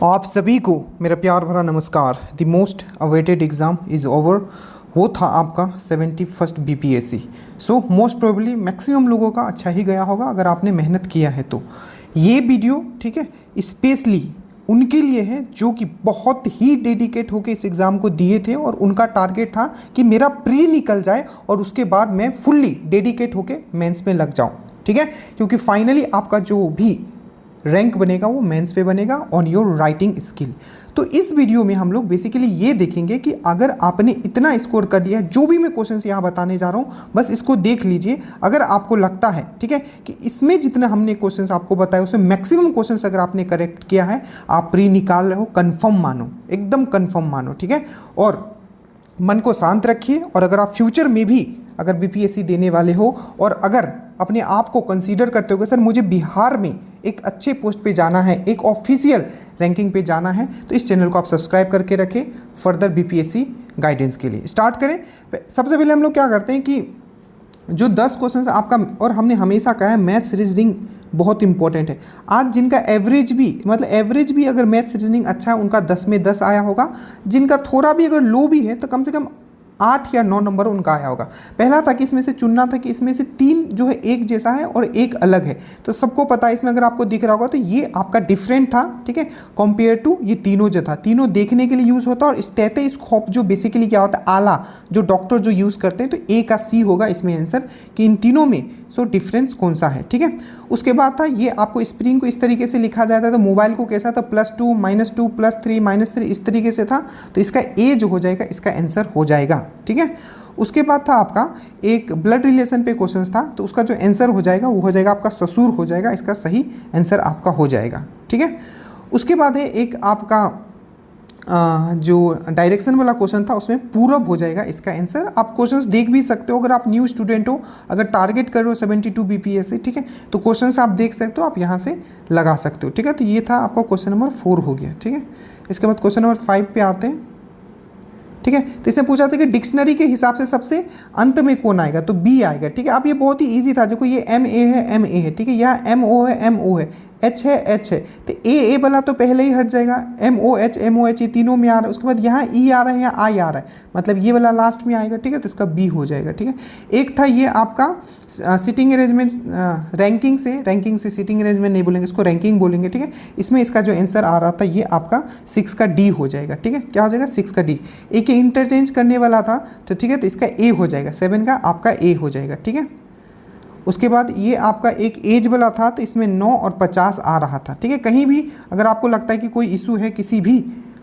आप सभी को मेरा प्यार भरा नमस्कार। The most awaited exam is over. वो था आपका 71st BPSC। So most probably maximum लोगों का अच्छा ही गया होगा अगर आपने मेहनत किया है तो। ये वीडियो ठीक है स्पेशली उनके लिए है जो कि बहुत ही डेडिकेट होकर इस एग्ज़ाम को दिए थे और उनका टारगेट था कि मेरा प्री निकल जाए और उसके बाद मैं फुल्ली डेडिकेट होकर मेंस में लग जाऊं। ठीक है, क्योंकि फाइनली आपका जो भी रैंक बनेगा वो मेंस पे बनेगा ऑन योर राइटिंग स्किल। तो इस वीडियो में हम लोग बेसिकली ये देखेंगे कि अगर आपने इतना स्कोर कर दिया है, जो भी मैं क्वेश्चंस यहाँ बताने जा रहा हूँ बस इसको देख लीजिए। अगर आपको लगता है ठीक है कि इसमें जितना हमने क्वेश्चंस आपको बताया उसमें मैक्सिमम क्वेश्चंस अगर आपने करेक्ट किया है, आप प्री निकाल रहे हो, कन्फर्म मानो, एकदम कन्फर्म मानो। ठीक है, और मन को शांत रखिए। और अगर आप फ्यूचर में भी अगर BPSC देने वाले हो और अगर अपने आप को कंसीडर करते हो कि सर मुझे बिहार में एक अच्छे पोस्ट पे जाना है, एक ऑफिशियल रैंकिंग पे जाना है, तो इस चैनल को आप सब्सक्राइब करके रखें फर्दर BPSC गाइडेंस के लिए। स्टार्ट करें। सबसे पहले हम लोग क्या करते हैं कि जो 10 क्वेश्चंस आपका, और हमने हमेशा कहा है मैथ्स रीजनिंग बहुत इंपॉर्टेंट है। आज जिनका एवरेज भी अगर मैथ्स रीजनिंग अच्छा है उनका 10 में 10 आया होगा। जिनका थोड़ा भी अगर लो भी है तो कम से कम 8 या 9 नंबर उनका आया होगा। पहला था कि इसमें से चुनना था कि इसमें से 3 जो है एक जैसा है और एक अलग है। तो सबको पता है, इसमें अगर आपको दिख रहा होगा तो ये आपका डिफरेंट था। ठीक है, कंपेयर टू ये तीनों जो था, तीनों देखने के लिए यूज़ होता है। और स्टेथोस्कोप जो बेसिकली क्या होता है, आला जो डॉक्टर जो यूज़ करते हैं, तो A का C होगा इसमें आंसर कि इन तीनों में सो डिफरेंस कौन सा है। ठीक है, उसके बाद था ये आपको स्प्रिंग को इस तरीके से लिखा जाता है। तो मोबाइल को कैसा था, +2 -2 +3 -3 इस तरीके से था। तो इसका A जो हो जाएगा इसका आंसर हो जाएगा। ठीक है, उसके बाद था आपका एक ब्लड रिलेशन पे क्वेश्चन था, तो उसका जो आंसर हो जाएगा वो हो जाएगा आपका ससुर हो जाएगा, इसका सही आंसर आपका हो जाएगा। ठीक है, उसके बाद है एक आपका जो डायरेक्शन वाला क्वेश्चन था उसमें पूरब हो जाएगा इसका आंसर। आप क्वेश्चंस देख भी सकते हो अगर आप न्यू स्टूडेंट हो, अगर टारगेट कर रहे हो 72 BPSC। ठीक है, तो क्वेश्चंस आप देख सकते हो, आप यहाँ से लगा सकते हो। ठीक है, तो ये था आपका क्वेश्चन नंबर 4 हो गया। ठीक है, इसके बाद क्वेश्चन नंबर 5 पे आते हैं। ठीक है, तो इसमें पूछा था कि डिक्शनरी के हिसाब से सबसे अंत में कौन आएगा, तो B आएगा। ठीक है, अब ये बहुत ही इजी था। देखो ये MA है, MA है। ठीक है, यहाँ MO है, MO है, H है, H है। तो A वाला तो पहले ही हट जाएगा, MOH MOH ये तीनों में आ रहा है। उसके बाद यहाँ E आ रहा है, यहाँ I आ रहा है, मतलब ये वाला लास्ट में आएगा। ठीक है, तो इसका B हो जाएगा। ठीक है, एक था ये आपका सिटिंग अरेंजमेंट, रैंकिंग से सिटिंग अरेंजमेंट नहीं बोलेंगे, इसको रैंकिंग बोलेंगे। ठीक है, इसमें इसका जो आंसर आ रहा था ये आपका 6 का D हो जाएगा। ठीक है, क्या हो जाएगा, 6 का D। एक इंटरचेंज करने वाला था तो ठीक है, तो इसका A हो जाएगा, 7 का आपका A हो जाएगा। ठीक है, उसके बाद ये आपका एक एज वाला था, तो इसमें 9 और 50 आ रहा था। ठीक है, कहीं भी अगर आपको लगता है कि कोई इशू है किसी भी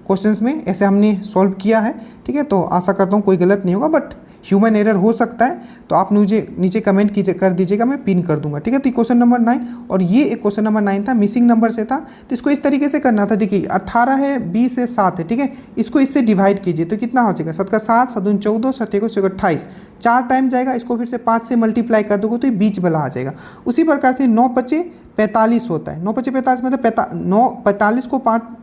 क्वेश्चंस में, ऐसे हमने सॉल्व किया है। ठीक है, तो आशा करता हूँ कोई गलत नहीं होगा, बट ह्यूमन एरर हो सकता है, तो आप मुझे नीचे कमेंट कर दीजिएगा, मैं पिन कर दूंगा। ठीक है, तो क्वेश्चन नंबर 9, और ये एक क्वेश्चन नंबर 9 था, मिसिंग नंबर से था। तो इसको इस तरीके से करना था। देखिए 18 है, 20 है, 7 है। ठीक है, इसको इससे डिवाइड कीजिए तो कितना हो जाएगा, 7 का 7, 7 दूनी 14, 7 को 28, 4 टाइम जाएगा। इसको फिर से 5 से मल्टीप्लाई कर दोगे तो ये बीच वाला आ जाएगा। उसी प्रकार से 9 × 45 होता है। 9 × 45 मतलब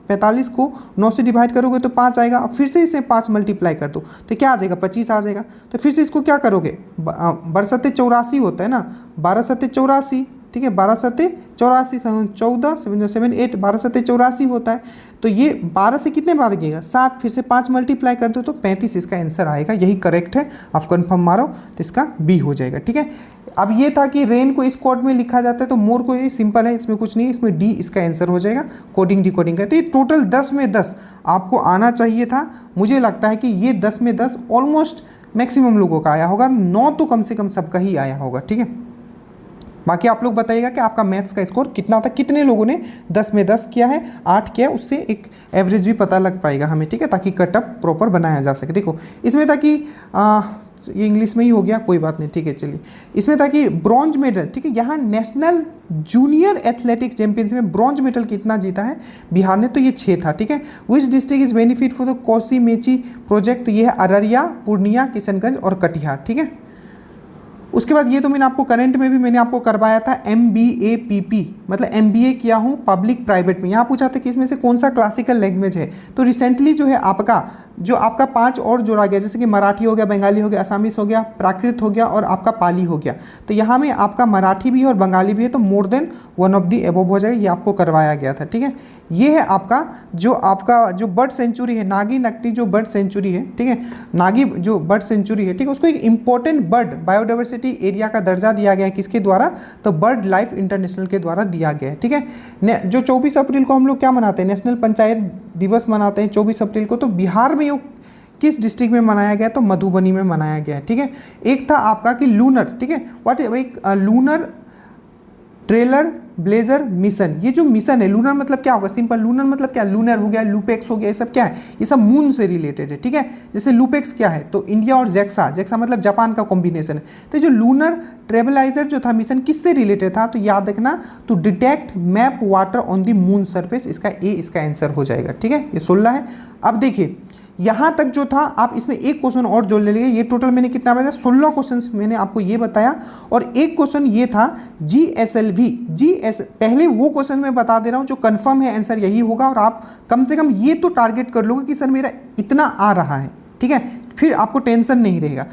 45 को 9 से डिवाइड करोगे तो 5 आएगा। अब फिर से इसे 5 मल्टीप्लाई कर दो तो क्या आ जाएगा, 25 आ जाएगा। तो फिर से इसको क्या करोगे, 12 × 84 होता है ना, 12 × 84। ठीक है, 12 × 84, 14, 7 7 8, 12 × 84 होता है। तो ये 12 से कितने बार गिरेगा, 7, फिर से 5 मल्टीप्लाई कर दो तो 35 इसका आंसर आएगा। यही करेक्ट है, आप कंफर्म मारो तो इसका B हो जाएगा। ठीक है, अब ये था कि रेन को इस कोड में लिखा जाता है, तो मोर को ये सिंपल है, इसमें कुछ नहीं है, इसमें D इसका आंसर हो जाएगा। कोडिंग डिकोडिंग का तो ये टोटल 10 में 10 आपको आना चाहिए था। मुझे लगता है कि ये 10 में 10 ऑलमोस्ट मैक्सिमम लोगों का आया होगा, 9 तो कम से कम सबका ही आया होगा। ठीक है, बाकी आप लोग बताइएगा कि आपका मैथ्स का स्कोर कितना था, कितने लोगों ने 10 में 10 किया है, 8 किया है, उससे एक एवरेज भी पता लग पाएगा हमें। ठीक है, ताकि कटअप प्रॉपर बनाया जा सके। देखो इसमें था कि ये इंग्लिश में ही हो गया, कोई बात नहीं। ठीक है, चलिए इसमें था कि ब्रॉन्ज मेडल। ठीक है, यहाँ नेशनल जूनियर एथलेटिक्स चैंपियनशिप में ब्रॉन्ज मेडल कितना जीता है बिहार ने, तो ये 6 था। ठीक है, which district is benefit for the Kosi Mechi project, तो ये है अररिया, पूर्णिया, किशनगंज और कटिहार। ठीक है, उसके बाद ये तो मैंने आपको करंट में भी मैंने आपको करवाया था MBAPP, मतलब MBA किया हूँ पब्लिक प्राइवेट में। यहाँ पूछा था कि इसमें से कौन सा क्लासिकल लैंग्वेज है, तो रिसेंटली जो है आपका 5 और जोड़ा गया, जैसे कि मराठी हो गया, बंगाली हो गया, असामीस हो गया, प्राकृत हो गया और आपका पाली हो गया। तो यहाँ में आपका मराठी भी है और बंगाली भी है, तो more than one of the above हो जाएगा, ये आपको करवाया गया था। ठीक है, ये है आपका जो बर्ड सेंचुरी है, नागी नकटी जो बर्ड सेंचुरी है, ठीक है, नागी जो बर्ड सेंचुरी है, ठीक है, उसको एक इंपॉर्टेंट बर्ड बायोडाइवर्सिटी एरिया का दर्जा दिया गया है, किसके द्वारा, तो बर्ड लाइफ इंटरनेशनल के द्वारा दिया गया है। ठीक है, जो 24 अप्रैल को हम लोग क्या मनाते हैं, नेशनल पंचायत दिवस मनाते हैं 24 अप्रैल को, तो बिहार में किस डिस्ट्रिक्ट में मनाया गया, तो मधुबनी में मनाया गया है। ठीक है, एक था आपका कि लूनर, ठीक है, व्हाट एक लूनर ट्रेलर ब्लेजर मिशन, ये जो मिशन है, लूनर मतलब क्या होगा, सिंपल लूनर मतलब क्या, लूनर हो गया, लूपेक्स हो गया, ये सब क्या है, ये सब मून से रिलेटेड है। ठीक है, जैसे लूपेक्स क्या है, तो इंडिया और जेक्सा मतलब जापान का कॉम्बिनेशन है। तो जो लूनर ट्रेबलाइजर जो था मिशन किससे रिलेटेड था, तो याद रखना, to detect map water on the moon surface, इसका ए इसका आंसर हो जाएगा। ठीक है, ये 16 है। अब देखिए यहाँ तक जो था, आप इसमें एक क्वेश्चन और जोड़ ले लीजिए, ये टोटल मैंने कितना बताया, 16 क्वेश्चंस मैंने आपको ये बताया, और एक क्वेश्चन ये था GSLV, पहले वो क्वेश्चन मैं बता दे रहा हूँ जो कंफर्म है, आंसर यही होगा, और आप कम से कम ये तो टारगेट कर लोगे कि सर मेरा इतना आ रहा है। ठीक है, फिर आपको टेंशन नहीं रहेगा,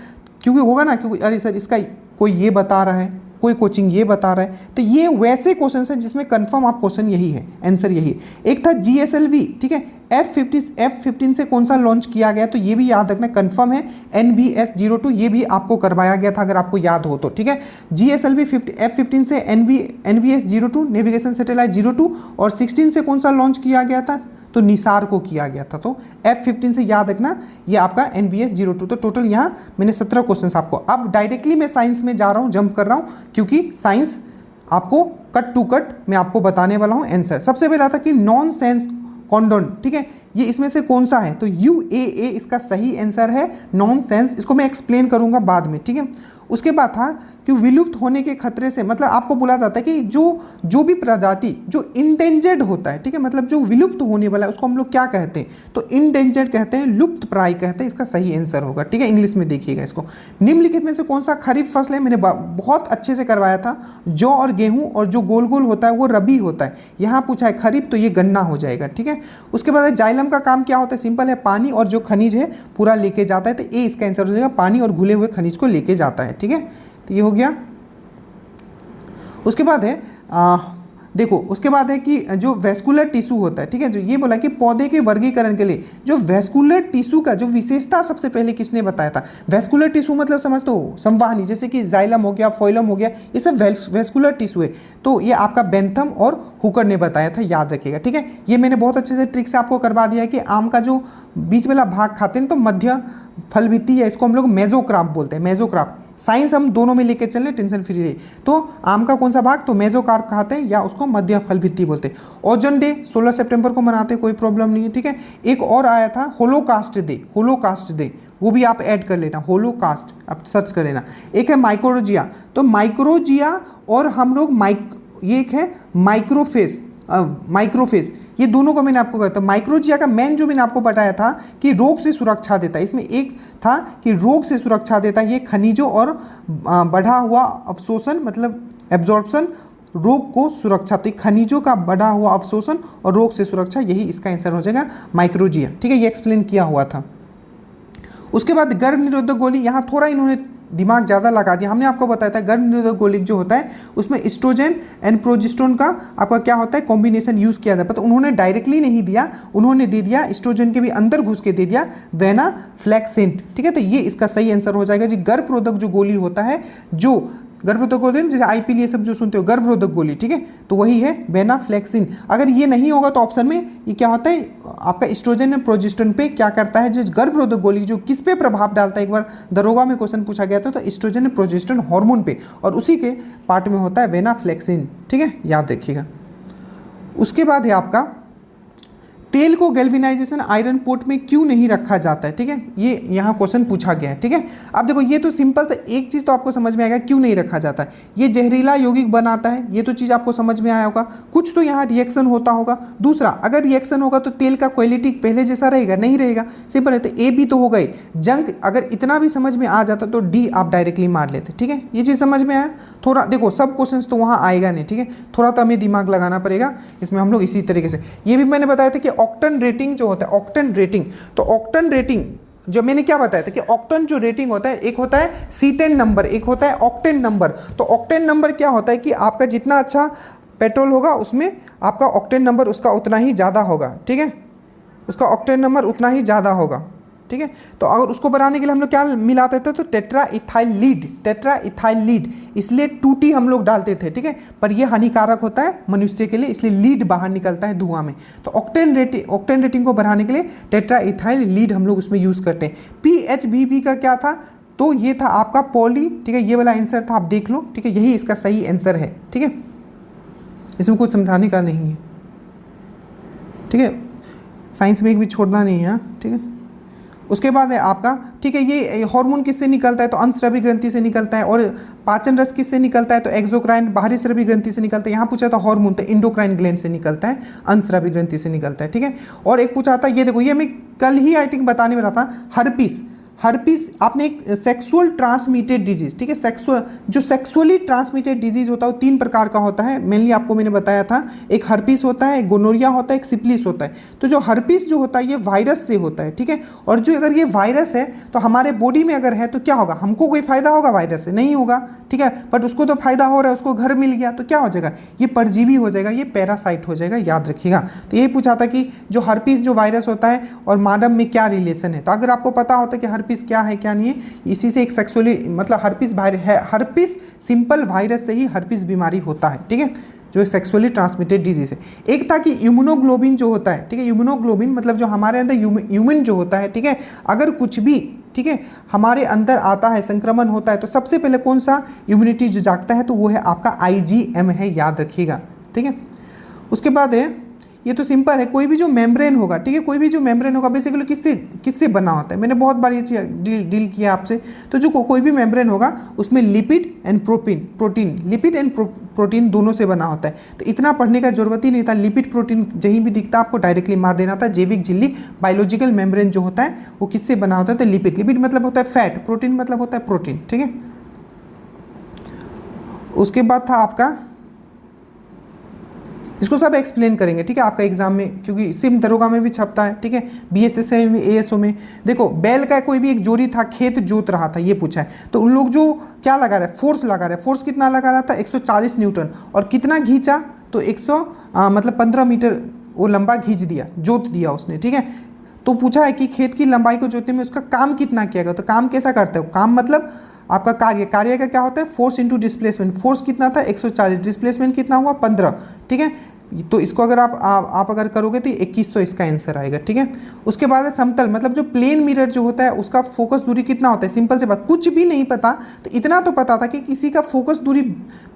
क्योंकि होगा ना, क्योंकि अरे सर इसका कोई ये बता रहा है, कोई कोचिंग ये बता रहा है, तो ये वैसे क्वेश्चन है जिसमें कंफर्म आप क्वेश्चन यही है, आंसर यही है। एक था GSLV, ठीक है, F15 से कौन सा लॉन्च किया गया, तो ये भी याद रखना, कंफर्म है, NBS-02, ये भी आपको करवाया गया था अगर आपको याद हो तो। ठीक है, GSLV F15 से NBS-02 नेविगेशन सैटेलाइट 02, और 16 से कौन सा लॉन्च किया गया था, तो निसार को किया गया था। तो F15 से याद रखना, ये आपका NBS-02। तो टोटल यहाँ मैंने 17 क्वेश्चन आपको। अब डायरेक्टली मैं साइंस में जा रहा हूँ, जंप कर रहा हूँ, क्योंकि साइंस आपको कट टू कट मैं आपको बताने वाला हूँ आंसर। सबसे पहला था कि नॉन सेंस कॉन्डोन, ठीक है, ये इसमें से कौन सा है, तो UAA इसका सही आंसर है, नॉन सेंस, इसको मैं एक्सप्लेन करूंगा बाद में। ठीक है, उसके बाद था कि विलुप्त होने के खतरे से, मतलब आपको बोला जाता है कि जो भी प्रजाति जो इंडेंजर्ड होता है, ठीक है, मतलब जो विलुप्त होने वाला है उसको हम लोग क्या कहते हैं, तो इंडेंजर्ड कहते हैं, लुप्त प्राय कहते हैं, इसका सही आंसर होगा। ठीक है, इंग्लिश में देखिएगा इसको। निम्नलिखित में से कौन सा खरीफ फसल है, मैंने बहुत अच्छे से करवाया था, जौ और गेहूं, और जो गोल गोल होता है वो रबी होता है। यहाँ पूछा है खरीफ, तो ये गन्ना हो जाएगा। ठीक है, उसके बाद जाइलम का काम क्या होता है, सिंपल है, पानी और जो खनिज है पूरा लेके जाता है, तो ए इसका आंसर हो जाएगा, पानी और घुले हुए खनिज को लेके जाता है। ठीक है, तो ये हो गया। उसके बाद है देखो, उसके बाद है कि जो वेस्कुलर टिश्यू होता है, ठीक है, जो ये बोला कि पौधे के वर्गीकरण के लिए जो वेस्कुलर टिश्यू का जो विशेषता सबसे पहले किसने बताया था, वेस्कुलर टिश्यू मतलब समझते हो, संवाहनी, जैसे कि जाइलम हो गया, फोइलम हो गया, ये सब वेस्कुलर टिश्यू है। तो ये आपका बेंथम और हुकर ने बताया था, याद रखिएगा। ठीक है, ये मैंने बहुत अच्छे से ट्रिक से आपको करवा दिया है कि आम का जो बीच वाला भाग खाते हैं तो मध्य फल भित्ति है, इसको हम लोग मेजोक्राप बोलते हैं, मेजोक्राप। साइंस हम दोनों में लेके चल रहे, टेंशन फ्री रही। तो आम का कौन सा भाग, तो मेजोकार्प खाते हैं, या उसको मध्य फल भित्ति बोलते हैं। ओजोन डे 16 सितंबर को मनाते हैं, कोई प्रॉब्लम नहीं है। ठीक है, एक और आया था होलोकास्ट डे, होलोकास्ट डे, वो भी आप ऐड कर लेना, होलोकास्ट आप सर्च कर लेना। एक है माइक्रोजिया, तो माइक्रोजिया और हम लोग ये एक है माइक्रोफेस, माइक्रोफेस, ये दोनों को मैंने आपको कहा था। माइक्रोजिया का मेन जो मैंने आपको बताया था कि रोग से सुरक्षा देता है, इसमें एक था कि रोग से सुरक्षा देता है, ये खनिजों और बढ़ा हुआ अवशोषण मतलब एब्जॉर्प्शन, रोग को सुरक्षा, तो खनिजों का बढ़ा हुआ अवशोषण और रोग से सुरक्षा, यही इसका आंसर हो जाएगा माइक्रोजिया। ठीक है, ये एक्सप्लेन किया हुआ था। उसके बाद गर्भ निरोधक गोली, यहाँ थोड़ा इन्होंने दिमाग ज़्यादा लगा दिया। हमने आपको बताया था गर्भ निरोधक गोली जो होता है उसमें एस्ट्रोजन एंड प्रोजेस्टेरोन का आपका क्या होता है, कॉम्बिनेशन यूज़ किया जाता है। तो उन्होंने डायरेक्टली नहीं दिया, उन्होंने दे दिया एस्ट्रोजन के भी अंदर घुस के दे दिया वेनाफ्लेक्सिन। ठीक है, तो ये इसका सही आंसर हो जाएगा जी। गर्भरोधक जो गोली होता है, जो गर्भरोधक गोली जैसे IPL ये सब जो सुनते हो, गर्भरोधक गोली, ठीक है, तो वही है वेनाफ्लेक्सिन। अगर ये नहीं होगा तो ऑप्शन में ये क्या होता है, आपका एस्ट्रोजन और प्रोजेस्टेरोन पे क्या करता है, जो गर्भरोधक गोली जो किस पे प्रभाव डालता है, एक बार दरोगा में क्वेश्चन पूछा गया था, तो एस्ट्रोजन और प्रोजेस्टेरोन हार्मोन पे, और उसी के पार्ट में होता है वेनाफ्लेक्सिन। ठीक है, याद रखिएगा। उसके बाद है आपका तेल को गैल्वेनाइजेशन आयरन पोर्ट में क्यों नहीं रखा जाता है, ठीक है, ये यहाँ क्वेश्चन पूछा गया है, ठीक है। अब देखो ये तो सिंपल से एक चीज़ तो आपको समझ में आएगा क्यों नहीं रखा जाता है, ये जहरीला यौगिक बनाता है, ये तो चीज़ आपको समझ में आया होगा, कुछ तो यहाँ रिएक्शन होता होगा। दूसरा, अगर रिएक्शन होगा तो तेल का क्वालिटी पहले जैसा रहेगा, नहीं रहेगा, सिंपल है। तो ए बी तो हो गए, जंक अगर इतना भी समझ में आ जाता तो डी आप डायरेक्टली मार लेते, ठीक है। ये चीज़ समझ में आया। थोड़ा देखो सब क्वेश्चन तो वहाँ आएगा नहीं, ठीक है, थोड़ा तो हमें दिमाग लगाना पड़ेगा इसमें। हम लोग इसी तरीके से, ये भी मैंने बताया था कि ऑक्टेन रेटिंग जो होता है, ऑक्टेन रेटिंग, तो ऑक्टेन रेटिंग जो मैंने क्या बताया था कि ऑक्टेन जो रेटिंग होता है, एक होता है C10 नंबर, एक होता है ऑक्टेन नंबर। तो ऑक्टेन नंबर क्या होता है कि आपका जितना अच्छा पेट्रोल होगा उसमें आपका ऑक्टेन नंबर उसका उतना ही ज़्यादा होगा, ठीक है, उसका ऑक्टेन नंबर उतना ही ज़्यादा होगा, ठीक है। तो अगर उसको बढ़ाने के लिए हम लोग क्या मिलाते थे, तो tetra ethyl lead, tetra ethyl lead, इसलिए 2T हम लोग डालते थे, ठीक है। पर ये हानिकारक होता है मनुष्य के लिए, इसलिए लीड बाहर निकलता है धुआं में। तो ऑक्टेन रेटिंग को बढ़ाने के लिए टेट्रा इथाइल लीड हम लोग उसमें यूज़ करते हैं। PHBB का क्या था, तो ये था आपका पॉली, ठीक है, ये वाला आंसर था, आप देख लो, ठीक है, यही इसका सही आंसर है, ठीक है, इसमें कुछ समझाने का नहीं है, ठीक है, साइंस में एक भी छोड़ना नहीं है, ठीक है। उसके बाद है आपका, ठीक है, ये हार्मोन किससे निकलता है, तो अंतस्रावी ग्रंथि से निकलता है। और पाचन रस किससे निकलता है, तो एक्सोक्राइन बाहरी स्रावी ग्रंथि से निकलता है। यहाँ पूछा था हार्मोन, तो इंडोक्राइन ग्लैंड से निकलता है, अंतस्रावी ग्रंथि से निकलता है, ठीक है। और एक पूछा था, ये देखो, ये मैं कल ही आई थिंक बताने वाला था, हर्पीस। हर्पीस आपने एक सेक्सुअल ट्रांसमिटेड डिजीज, ठीक है, सेक्सुअली ट्रांसमिटेड डिजीज होता है वो 3 प्रकार का होता है, मेनली आपको मैंने बताया था, एक हर्पीस होता है, एक गोनोरिया होता है, एक सिप्लिस होता है। तो जो हर्पीस जो होता है ये वायरस से होता है, ठीक है। और जो अगर ये वायरस है तो हमारे बॉडी में अगर है तो क्या होगा, हमको कोई फायदा होगा वायरस से, नहीं होगा, ठीक है, बट उसको तो फायदा हो रहा है, उसको घर मिल गया, तो क्या हो जाएगा, ये परजीवी हो जाएगा, ये पैरासाइट हो जाएगा, याद रखिएगा। तो यही पूछा था कि जो हर्पीस जो वायरस होता है और मानव में क्या रिलेशन है। तो अगर आपको पता होता है कि हर्पीस क्या है क्या नहीं है, इसी से एक सेक्सुअली मतलब हर्पीस है, हर्पीस सिंपल वायरस से ही हर्पीस बीमारी होता है, ठीक है, जो सेक्सुअली ट्रांसमिटेड डिजीज है। एक था कि इम्यूनोग्लोबिन जो होता है, ठीक है, इम्यूनोग्लोबिन मतलब जो हमारे अंदर ह्यूमन जो होता है, ठीक है, अगर कुछ भी, ठीक है, हमारे अंदर आता है, संक्रमण होता है, तो सबसे पहले कौन सा इम्यूनिटी जो जागता है, तो वो है आपका IgM है, याद रखिएगा, ठीक है। उसके बाद है, ये तो सिंपल है, कोई भी जो मेम्ब्रेन होगा, ठीक है, कोई भी जो मेम्ब्रेन होगा बेसिकली किससे बना होता है, मैंने बहुत बार ये चीज़ डील किया आपसे। तो जो कोई भी मेम्ब्रेन होगा उसमें lipid and protein, lipid and protein दोनों से बना होता है। तो इतना पढ़ने का जरूरत ही नहीं था, लिपिड प्रोटीन जहीं भी दिखता आपको डायरेक्टली मार देना था। जैविक झिल्ली बायोलॉजिकल मेम्ब्रेन जो होता है वो किससे बना होता है, तो लिपिड मतलब होता है फैट, प्रोटीन मतलब होता है प्रोटीन, ठीक है। उसके बाद था आपका, इसको सब एक्सप्लेन करेंगे, ठीक है, आपका एग्जाम में, क्योंकि सिम दरोगा में भी छपता है, ठीक है, BSS में, ASO में। देखो बैल का कोई भी एक जोड़ी था, खेत जोत रहा था, ये पूछा है, तो उन लोग जो क्या लगा रहे, फोर्स लगा रहे, फोर्स कितना लगा रहा था, 140 न्यूटन, और कितना खींचा, तो 15 मीटर वो लंबा खींच दिया, जोत दिया उसने, ठीक है। तो पूछा है कि खेत की लंबाई को जोतने में उसका काम कितना किया गया, तो काम कैसा करते हो, काम मतलब आपका कार्य का क्या होता है, फोर्स इंटू डिस्प्लेसमेंट। फोर्स कितना था 140, डिस्प्लेसमेंट कितना हुआ 15, ठीक है। तो इसको अगर आप अगर करोगे तो 2100 इसका आंसर आएगा, ठीक है। उसके बाद है समतल, मतलब जो प्लेन मिरर जो होता है उसका फोकस दूरी कितना होता है, सिंपल से बात, कुछ भी नहीं पता तो इतना तो पता था कि किसी का फोकस दूरी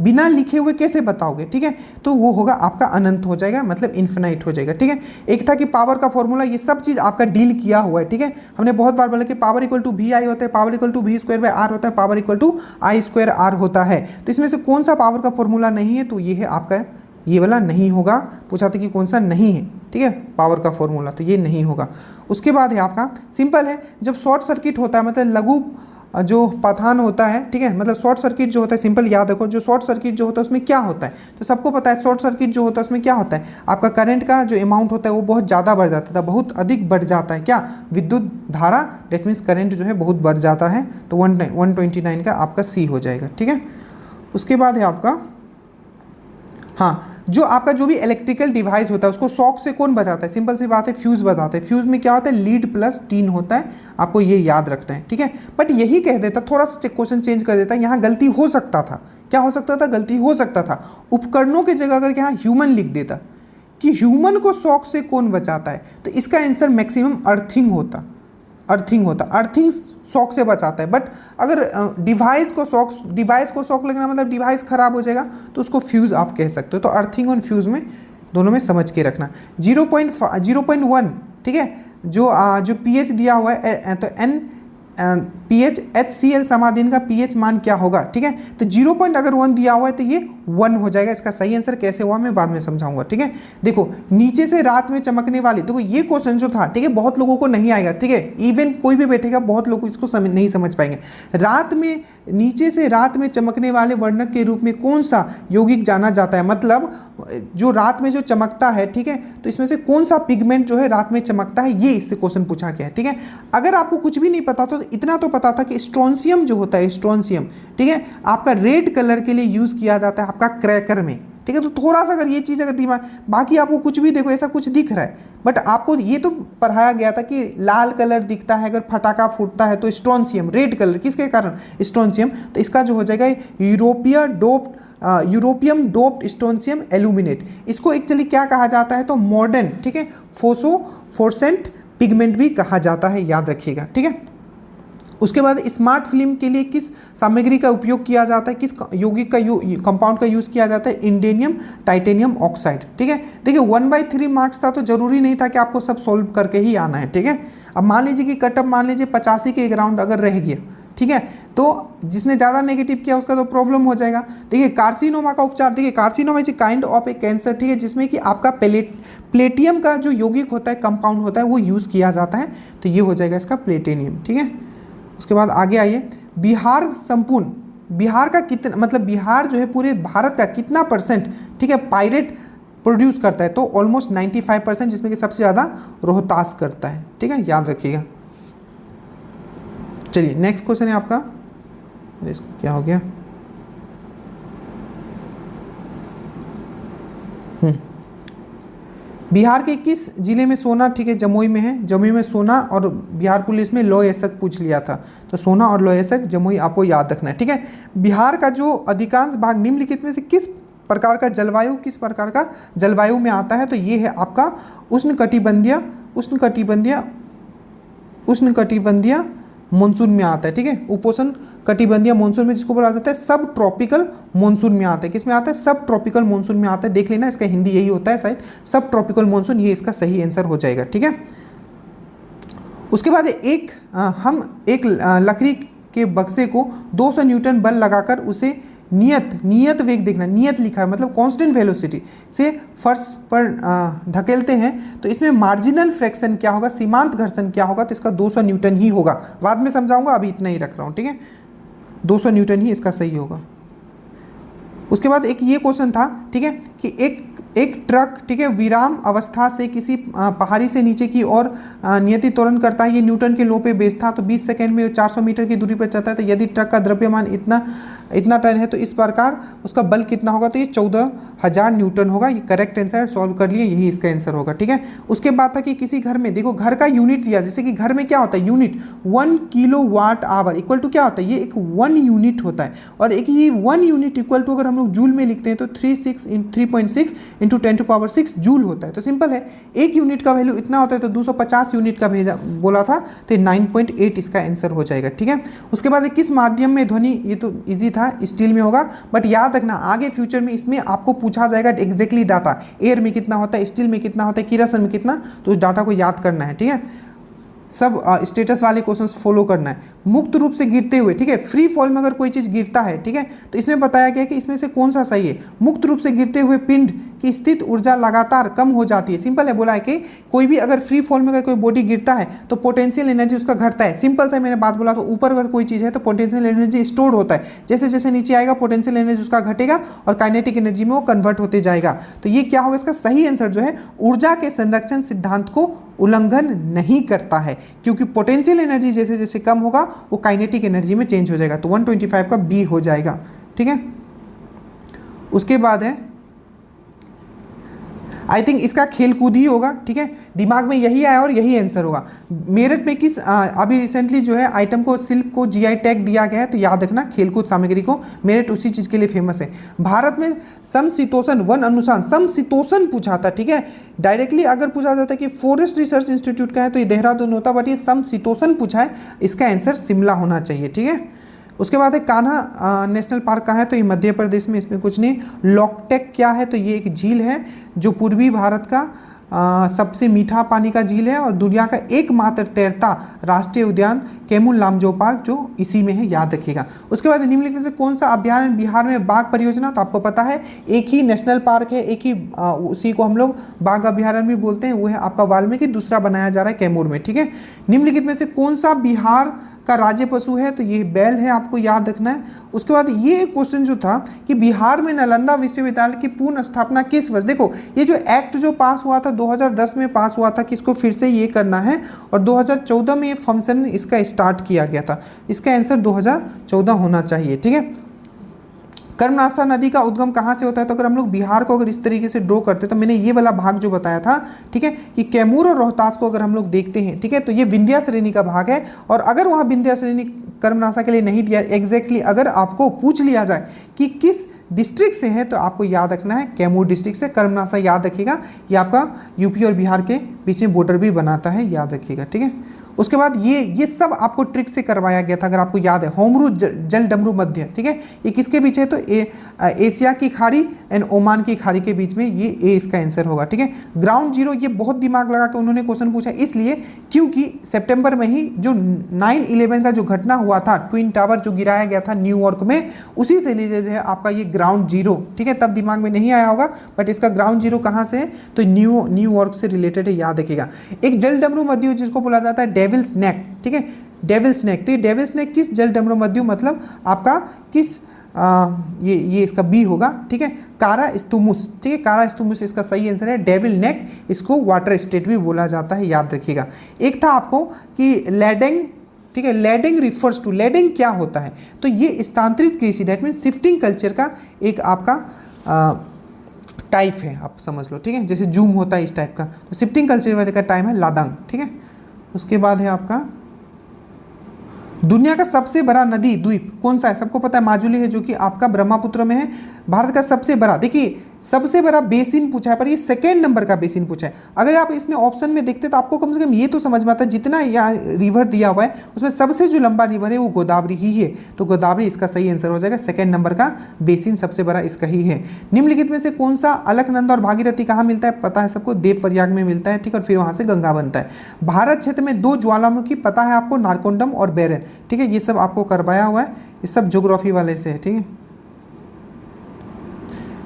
बिना लिखे हुए कैसे बताओगे, ठीक है, तो वो होगा आपका अनंत हो जाएगा, मतलब इन्फिनाइट हो जाएगा, ठीक है। एक था कि पावर का फॉर्मूला, ये सब चीज़ आपका डील किया हुआ है, ठीक है। हमने बहुत बार बोला कि पावर इक्वल टू VI होता है, पावर इक्वल टू V²/R होता है, पावर इक्वल टू I²R होता है। तो इसमें से कौन सा पावर का फॉर्मूला नहीं है, तो ये है आपका, ये वाला नहीं होगा। पूछा था कि कौन सा नहीं है, ठीक है, पावर का फॉर्मूला, तो ये नहीं होगा। उसके बाद है आपका सिंपल है, जब शॉर्ट सर्किट होता है, मतलब लघु जो पाथान होता है, ठीक है, मतलब शॉर्ट सर्किट जो होता है, सिंपल याद रखो, जो शॉर्ट सर्किट जो होता है उसमें क्या होता है, तो सबको पता है शॉर्ट सर्किट जो होता है उसमें क्या होता है, आपका करंट का जो अमाउंट होता है वो बहुत ज़्यादा बढ़ जाता था, बहुत अधिक बढ़ जाता है, क्या, विद्युत धारा, डेट मीन्स करंट जो है बहुत बढ़ जाता है। तो 129 का आपका C हो जाएगा, ठीक है। उसके बाद है आपका, हाँ, जो आपका जो भी इलेक्ट्रिकल डिवाइस होता है उसको शॉक से कौन बचाता है, सिंपल सी बात है, फ्यूज बताते हैं। फ्यूज में क्या होता है, लीड प्लस टीन होता है, आपको ये याद रखना है, ठीक है। बट यही कह देता, थोड़ा सा क्वेश्चन चेंज कर देता है, यहाँ गलती हो सकता था, क्या हो सकता था, गलती हो सकता था, उपकरणों की जगह अगर यहाँ ह्यूमन लिख देता कि ह्यूमन को शॉक से कौन बचाता है, तो इसका आंसर मैक्सिमम अर्थिंग होता, अर्थिंग शॉक से बचाता है। बट अगर डिवाइस को शॉक लगना मतलब डिवाइस खराब हो जाएगा, तो उसको फ्यूज़ आप कह सकते हो। तो अर्थिंग और फ्यूज़ में दोनों में समझ के रखना। 0.1, ठीक है, जो pH दिया हुआ है, तो N pH HCl समाधीन का pH मान क्या होगा, ठीक है। तो 0.1 दिया हुआ है तो ये 1 हो जाएगा। इसका सही आंसर कैसे हुआ मैं बाद में समझाऊंगा, ठीक है। देखो नीचे से रात में चमकने वाली, देखो ये क्वेश्चन जो था, ठीक है, बहुत लोगों को नहीं आएगा, ठीक है, इवन कोई भी बैठेगा बहुत लोग इसको नहीं समझ पाएंगे। रात में, नीचे से रात में चमकने वाले वर्णक के रूप में कौन सा यौगिक जाना जाता है, मतलब जो रात में जो चमकता है, ठीक है, तो इसमें से कौन सा पिगमेंट जो है रात में चमकता है, ये इससे क्वेश्चन पूछा गया है, ठीक है। अगर आपको कुछ भी नहीं पता तो इतना तो पता था कि स्ट्रोंशियम जो होता है, स्ट्रोंशियम, ठीक है, आपका रेड कलर के लिए यूज किया जाता है आपका क्रैकर में, ठीक है। तो थोड़ा सा अगर ये चीज़ अगर दिमाग, बाकी आपको कुछ भी देखो ऐसा कुछ दिख रहा है, बट आपको ये तो पढ़ाया गया था कि लाल कलर दिखता है अगर फटाका फूटता है तो स्ट्रोंशियम, रेड कलर किसके कारण, स्ट्रोंशियम। तो इसका जो हो जाएगा यूरोपियम डोप्ड स्ट्रोंशियम एल्यूमिनेट। इसको एक्चुअली क्या कहा जाता है, तो मॉडर्न, ठीक है, फोस्फोरेसेंट पिगमेंट भी कहा जाता है, याद रखिएगा, ठीक है। उसके बाद स्मार्ट फिल्म के लिए किस सामग्री का उपयोग किया जाता है, किस यौगिक का कंपाउंड का यूज़ किया जाता है, इंडेनियम टाइटेनियम ऑक्साइड, ठीक है। देखिए 1/3 मार्क्स था तो जरूरी नहीं था कि आपको सब सोल्व करके ही आना है, ठीक है। अब मान लीजिए कि कटअप मान लीजिए 85 के एक राउंड अगर रह गया, ठीक है, तो जिसने ज़्यादा नेगेटिव किया उसका तो प्रॉब्लम हो जाएगा। देखिए कार्सिनोमा का उपचार, देखिए carcinoma is a kind of A cancer, ठीक है, जिसमें कि आपका प्लेटियम का जो यौगिक होता है, कंपाउंड होता है, वो यूज़ किया जाता है, तो ये हो जाएगा इसका प्लेटिनियम, ठीक है। उसके बाद आगे आइए, बिहार संपूर्ण, बिहार का कितना, मतलब बिहार जो है पूरे भारत का कितना %, ठीक है, पायरेट प्रोड्यूस करता है, तो ऑलमोस्ट 95%, जिसमें कि सबसे ज़्यादा रोहतास करता है, ठीक है, याद रखिएगा। चलिए नेक्स्ट क्वेश्चन है आपका, इसको क्या हो गया, बिहार के किस जिले में सोना, ठीक है, जमुई में है, जमुई में सोना, और बिहार पुलिस में लौह एसक पूछ लिया था, तो सोना और लौह एसक जमुई आपको याद रखना है, ठीक है। बिहार का जो अधिकांश भाग निम्नलिखित में से किस प्रकार का जलवायु में आता है, तो ये है आपका उष्णकटिबंधीय मानसून में आता है, ठीक है। उपोष्ण कटिबंधीय मानसून में जिसको बोला जाता है सब ट्रॉपिकल मानसून में आता है, किस में आता है, सब ट्रॉपिकल मानसून में आता है, देख लेना इसका हिंदी यही होता है शायद, सब ट्रॉपिकल मानसून, ये इसका सही आंसर हो जाएगा, ठीक है। उसके बाद हम एक लकड़ी के बक्से को 200 न्यूटन बल लगाकर उसे नियत वेग, देखना नियत लिखा है मतलब कांस्टेंट वेलोसिटी से फर्श पर ढकेलते हैं, तो इसमें मार्जिनल फ्रैक्शन क्या होगा, सीमांत घर्षण क्या होगा, तो इसका 200 न्यूटन ही होगा, बाद में समझाऊंगा, अभी इतना ही रख रहा हूँ, ठीक है, 200 न्यूटन ही इसका सही होगा। उसके बाद एक ये क्वेश्चन था, ठीक है, कि एक ट्रक, ठीक है, विराम अवस्था से किसी पहाड़ी से नीचे की ओर नियति त्वरण करता है, ये न्यूटन के लॉ पे बेस्ड था, तो 20 सेकंड में 400 मीटर की दूरी पर चलता है, तो यदि ट्रक का द्रव्यमान इतना टन है तो इस प्रकार उसका बल कितना होगा, तो ये 14,000 न्यूटन होगा, ये करेक्ट आंसर, सॉल्व कर लिए, यही इसका आंसर होगा, ठीक है। उसके बाद था कि किसी घर में, देखो घर का यूनिट दिया, जैसे कि घर में क्या होता है unit, 1 kilowatt hour equal to क्या होता है, ये एक 1 यूनिट होता है, और एक ये 1 यूनिट इक्वल टू अगर हम लोग जूल में लिखते हैं तो 3.6 इंटू 10⁻6 जूल होता है। तो सिंपल है, एक यूनिट का वैल्यू इतना होता है, तो 250 यूनिट का बोला था, तो 9.8 इसका आंसर हो जाएगा, ठीक है। उसके बाद किस माध्यम में ध्वनि, ये तो इजी था, स्टील में होगा, बट याद रखना आगे फ्यूचर में इसमें आपको पूछा जाएगा एग्जैक्टली डाटा, एयर में कितना होता है, स्टील में कितना होता है, किरोसिन में कितना, तो उस डाटा को याद करना है, ठीक है। सब स्टेटस वाले क्वेश्चंस फॉलो करना है। मुक्त रूप से गिरते हुए, ठीक है, फ्री फॉल में अगर कोई चीज़ गिरता है, ठीक है, तो इसमें बताया गया कि इसमें से कौन सा सही है, मुक्त रूप से गिरते हुए पिंड की स्थित ऊर्जा लगातार कम हो जाती है। सिंपल है, बोला है कि कोई भी अगर फ्री फॉल में अगर कोई बॉडी गिरता है तो पोटेंशियल एनर्जी उसका घटता है। सिंपल सा मैंने बात बोला, तो ऊपर अगर कोई चीज़ है तो पोटेंशियल एनर्जी स्टोर होता है, जैसे जैसे नीचे आएगा पोटेंशियल एनर्जी उसका घटेगा और काइनेटिक एनर्जी में वो कन्वर्ट होते जाएगा। तो ये क्या होगा, इसका सही आंसर जो है ऊर्जा के संरक्षण सिद्धांत को उल्लंघन नहीं करता है, क्योंकि पोटेंशियल एनर्जी जैसे जैसे कम होगा वो काइनेटिक एनर्जी में चेंज हो जाएगा, तो 125 का बी हो जाएगा, ठीक है। उसके बाद है आई थिंक इसका खेलकूद ही होगा, ठीक है, दिमाग में यही आया और यही आंसर होगा। मेरठ में किस अभी रिसेंटली जो है आइटम को, शिल्प को जीआई टैग दिया गया है, तो याद रखना खेलकूद सामग्री को, मेरठ उसी चीज़ के लिए फेमस है। भारत में समशीतोष्ण वन अनुसंधान, समशीतोष्ण पूछा था, ठीक है, डायरेक्टली अगर पूछा जाता है कि फॉरेस्ट रिसर्च इंस्टीट्यूट का है तो ये देहरादून होता, बट ये समशीतोष्ण पूछा है, इसका आंसर शिमला होना चाहिए, ठीक है। उसके बाद है कान्हा नेशनल पार्क कहाँ है, तो ये मध्य प्रदेश में, इसमें कुछ नहीं। लॉकटेक क्या है, तो ये एक झील है जो पूर्वी भारत का सबसे मीठा पानी का झील है और दुनिया का एकमात्र तैरता राष्ट्रीय उद्यान कैमूर लामजो पार्क जो इसी में है, याद रखिएगा। उसके बाद निम्नलिखित में से कौन सा अभ्यारण्य बिहार में बाघ परियोजना, तो आपको पता है एक ही नेशनल पार्क है, एक ही उसी को हम लोग बाघ अभ्यारण्य भी बोलते हैं, वो है आपका वाल्मीकि, दूसरा बनाया जा रहा है कैमूर में, ठीक है। निम्नलिखित में से कौन सा बिहार का राज्य पशु है, तो ये बैल है, आपको याद रखना है। उसके बाद ये क्वेश्चन जो था कि बिहार में नालंदा विश्वविद्यालय की पूर्ण स्थापना किस वर्ष, देखो ये जो एक्ट जो पास हुआ था 2010 में पास हुआ था कि इसको फिर से ये करना है, और 2014 में ये फंक्शन इसका स्टार्ट किया गया था। इसका आंसर 2014 होना चाहिए, ठीक है। कर्मनाशा नदी का उद्गम कहाँ से होता है, तो अगर हम लोग बिहार को अगर इस तरीके से ड्रॉ करते हैं, तो मैंने ये वाला भाग जो बताया था, ठीक है, कि कैमूर और रोहतास को अगर हम लोग देखते हैं, ठीक है, तो ये विंध्या श्रेणी का भाग है। और अगर वहाँ विंध्या श्रेणी कर्मनाशा के लिए नहीं दिया एग्जैक्टली, अगर आपको पूछ लिया जाए कि किस डिस्ट्रिक्ट से है, तो आपको याद रखना है कैमूर डिस्ट्रिक्ट से। कर्मनाशा याद रखिएगा, ये आपका यूपी और बिहार के बीच में बॉर्डर भी बनाता है, याद रखिएगा, ठीक है। उसके बाद ये सब आपको ट्रिक से करवाया गया था, अगर आपको याद है, होमरू जल डमरू मध्य, ठीक है, ये किसके बीच है, तो एशिया की खाड़ी एंड ओमान की खाड़ी के बीच में, ये ए इसका आंसर होगा, ठीक है। ग्राउंड जीरो, ये बहुत दिमाग लगा के उन्होंने क्वेश्चन पूछा, इसलिए क्योंकि सितंबर में ही जो 9/11 का जो घटना हुआ था, ट्विन टावर जो गिराया गया था न्यूयॉर्क में, उसी से रिलेटेड है आपका ये ग्राउंड जीरो, ठीक है। तब दिमाग में नहीं आया होगा, बट इसका ग्राउंड जीरो कहाँ से है, तो न्यूयॉर्क से रिलेटेड है, याद रखिएगा। एक जल डमरू मध्य जिसको बोला जाता है डेविल्स नेक, ठीक है, डेविल्स नेक, तो ये डेविल्स नेक किस जल डमरू मध्य, मतलब आपका किस ये इसका बी होगा, ठीक है, कारा स्तुमुस, ठीक है, कारा स्तुमुस इसका सही आंसर है। डेविल नेक, इसको वाटर स्टेट भी बोला जाता है, याद रखिएगा। एक था आपको कि लैडेंग, ठीक है, लैडेंग रिफर्स टू, लैडेंग क्या होता है, तो ये स्थानांतरित कृषि, दैट मीन शिफ्टिंग कल्चर का एक आपका टाइप है, आप समझ लो, ठीक है, जैसे जूम होता है इस टाइप का, तो शिफ्टिंग कल्चर वाले का टाइम है लादांग, ठीक है। उसके बाद है आपका दुनिया का सबसे बड़ा नदी द्वीप कौन सा है, सबको पता है माजुली है, जो कि आपका ब्रह्मपुत्र में है। भारत का सबसे बड़ा, देखिए सबसे बड़ा बेसिन पूछा है, पर ये सेकेंड नंबर का बेसिन पूछा है। अगर आप इसमें ऑप्शन में देखते तो आपको कम से कम ये तो समझ में आता है, जितना यहाँ रिवर दिया हुआ है उसमें सबसे जो लंबा रिवर है वो गोदावरी ही है, तो गोदावरी इसका सही आंसर हो जाएगा। सेकेंड नंबर का बेसिन सबसे बड़ा इसका ही है। निम्नलिखित में से कौन सा अलकनंदा और भागीरथी कहाँ मिलता है, पता है सबको, देव प्रयाग में मिलता है, ठीक है, और फिर वहाँ से गंगा बनता है। भारत क्षेत्र में 2 ज्वालामुखी पता है आपको, नारकोंडम और बेरन, ठीक है, ये सब आपको करवाया हुआ है, ये सब ज्योग्राफी वाले से है, ठीक है।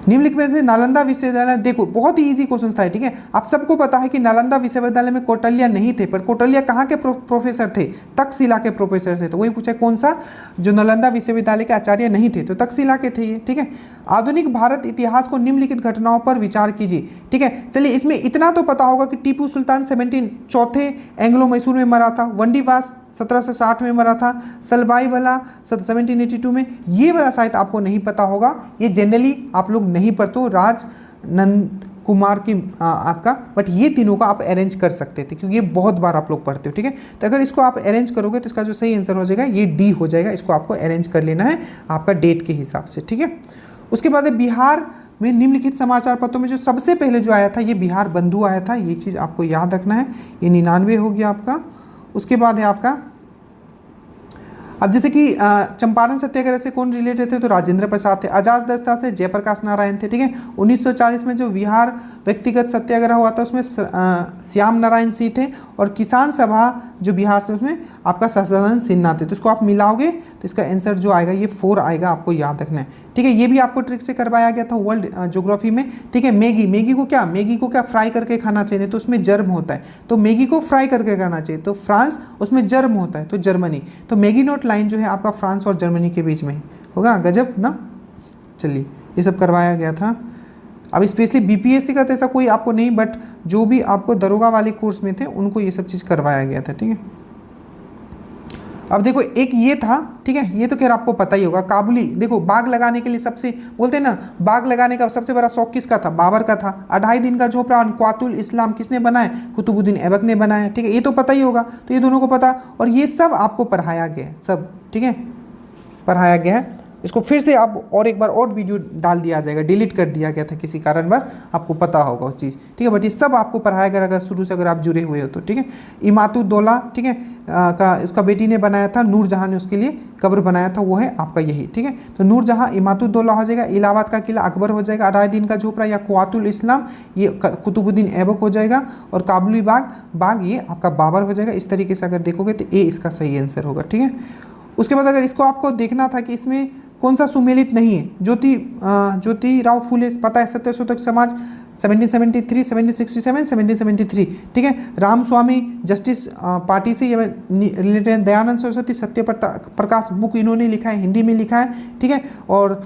निम्नलिखित में से नालंदा विश्वविद्यालय, देखो बहुत ही इजी क्वेश्चन था, ठीक है, आप सबको पता है कि नालंदा विश्वविद्यालय में कौटिल्य नहीं थे, पर कौटिल्य कहाँ के प्रोफेसर थे, तक्षशिला के प्रोफेसर थे, तो वही पूछा कौन सा जो नालंदा विश्वविद्यालय के आचार्य नहीं थे, तो तक्षशिला के थे ये, ठीक है। आधुनिक भारत इतिहास को निम्नलिखित घटनाओं पर विचार कीजिए, ठीक है। चलिए इसमें इतना तो पता होगा कि टीपू सुल्तान 74 एंग्लो मैसूर में मरा था, वंडीवास 1760 में मरा था, सलवाई भला 1782 में, ये वाला शायद आपको नहीं पता होगा, ये जनरली आप लोग नहीं पढ़ते हो, राज नंद कुमार की आपका, बट ये तीनों का आप अरेंज कर सकते थे क्योंकि ये बहुत बार आप लोग पढ़ते हो, ठीक है। तो अगर इसको आप अरेंज करोगे तो इसका जो सही आंसर हो जाएगा ये डी हो जाएगा, इसको आपको अरेंज कर लेना है आपका डेट के हिसाब से, ठीक है। उसके बाद बिहार में निम्नलिखित समाचार पत्रों में जो सबसे पहले जो आया था ये बिहार बंधु आया था, ये चीज़ आपको याद रखना है, ये 99 हो गया आपका। उसके बाद है आपका, अब जैसे कि चंपारण सत्याग्रह से कौन रिलेटेड थे, तो राजेंद्र प्रसाद थे। अजातशत्रु से जयप्रकाश नारायण थे, ठीक है। 1940 में जो बिहार व्यक्तिगत सत्याग्रह हुआ था उसमें श्याम नारायण सिंह थे, और किसान सभा जो बिहार से उसमें आपका सदानंद सिन्हा थे। तो इसको आप मिलाओगे तो इसका आंसर जो आएगा ये 4 आएगा, आपको याद रखना है, ठीक है। ये भी आपको ट्रिक से करवाया गया था वर्ल्ड ज्योग्राफी में, ठीक है। मैगी को क्या फ्राई करके खाना चाहिए, तो उसमें जर्म होता है, तो मैगी को फ्राई करके खाना चाहिए, तो फ्रांस, उसमें जर्म होता है तो जर्मनी, तो मैगी नोट लाइन जो है आपका फ्रांस और जर्मनी के बीच में होगा, गजब ना। चलिए ये सब करवाया गया था। अब स्पेशली बीपीएससी का तो ऐसा कोई आपको नहीं, बट जो भी आपको दरोगा वाले कोर्स में थे उनको ये सब चीज़ करवाया गया था, ठीक है। अब देखो एक ये था, ठीक है, ये तो खैर आपको पता ही होगा, काबुली, देखो बाग लगाने के लिए सबसे बोलते हैं ना, बाग लगाने का सबसे बड़ा शौक किसका था, बाबर का था। 2.5 दिन का झोपड़ा क्वातुल इस्लाम किसने बनाया, कुतुबुद्दीन ऐबक ने बनाया, ठीक है, ये तो पता ही होगा, तो ये दोनों को पता, और ये सब आपको पढ़ाया गया है सब, ठीक है, पढ़ाया गया है। इसको फिर से आप और एक बार और वीडियो डाल दिया जाएगा, डिलीट कर दिया गया था किसी कारणवश, आपको पता होगा उस चीज़, ठीक है। बट ये सब आपको पढ़ाया गया अगर शुरू से अगर आप जुड़े हुए हो तो, ठीक है। इमातुद्दौला, ठीक है, का उसका बेटी ने बनाया था, नूरजहाँ ने उसके लिए कब्र बनाया था, वो है आपका यही, ठीक है। तो नूरजहाँ इमातुद्दौला हो जाएगा, इलाहाबाद का किला अकबर हो जाएगा, अलाउद्दीन का झोपड़ा या कुआतुल इस्लाम ये कुतुबुद्दीन ऐबक हो जाएगा, और काबुली बाग ये आपका बाबर हो जाएगा। इस तरीके से अगर देखोगे तो ए इसका सही आंसर होगा, ठीक है। उसके बाद अगर इसको आपको देखना था कि इसमें कौन सा सुमेलित नहीं है, ज्योतिराव फुले पता है, सत्यशोधक समाज 1773, 1767, 1773, ठीक है। रामस्वामी जस्टिस पार्टी से ये रिलेटेड है। दयानंद सरस्वती सत्य प्रकाश बुक इन्होंने लिखा है, हिंदी में लिखा है, ठीक है। और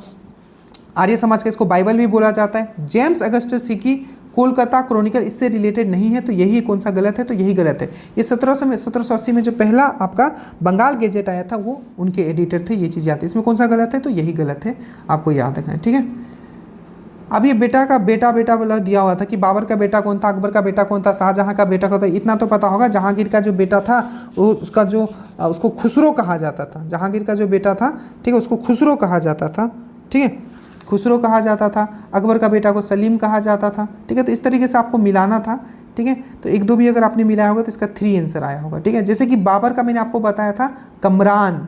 आर्य समाज का इसको बाइबल भी बोला जाता है। James Augustus Hicky Kolkata chronicle इससे रिलेटेड नहीं है, तो यही कौन सा गलत है, तो यही गलत है। ये 1780 में जो पहला आपका बंगाल गेजेट आया था वो उनके एडिटर थे, ये चीज़ याद है। इसमें कौन सा गलत है, तो यही गलत है, आपको याद रखना है, ठीक है। अब ये बेटा का बेटा वाला दिया हुआ था कि बाबर का बेटा कौन था, अकबर का बेटा कौन था, शाहजहां का बेटा कौन था, इतना तो पता होगा। जहांगीर का जो बेटा था वो उसका जो उसको खुसरो कहा जाता था, जहांगीर का जो बेटा था, ठीक है, उसको खुसरो कहा जाता था, ठीक है, खुसरो कहा जाता था। अकबर का बेटा को सलीम कहा जाता था, ठीक है। तो इस तरीके से आपको मिलाना था, ठीक है। तो एक दो भी अगर आपने मिलाया होगा तो इसका 3 आंसर आया होगा, ठीक है। जैसे कि बाबर का मैंने आपको बताया था कमरान,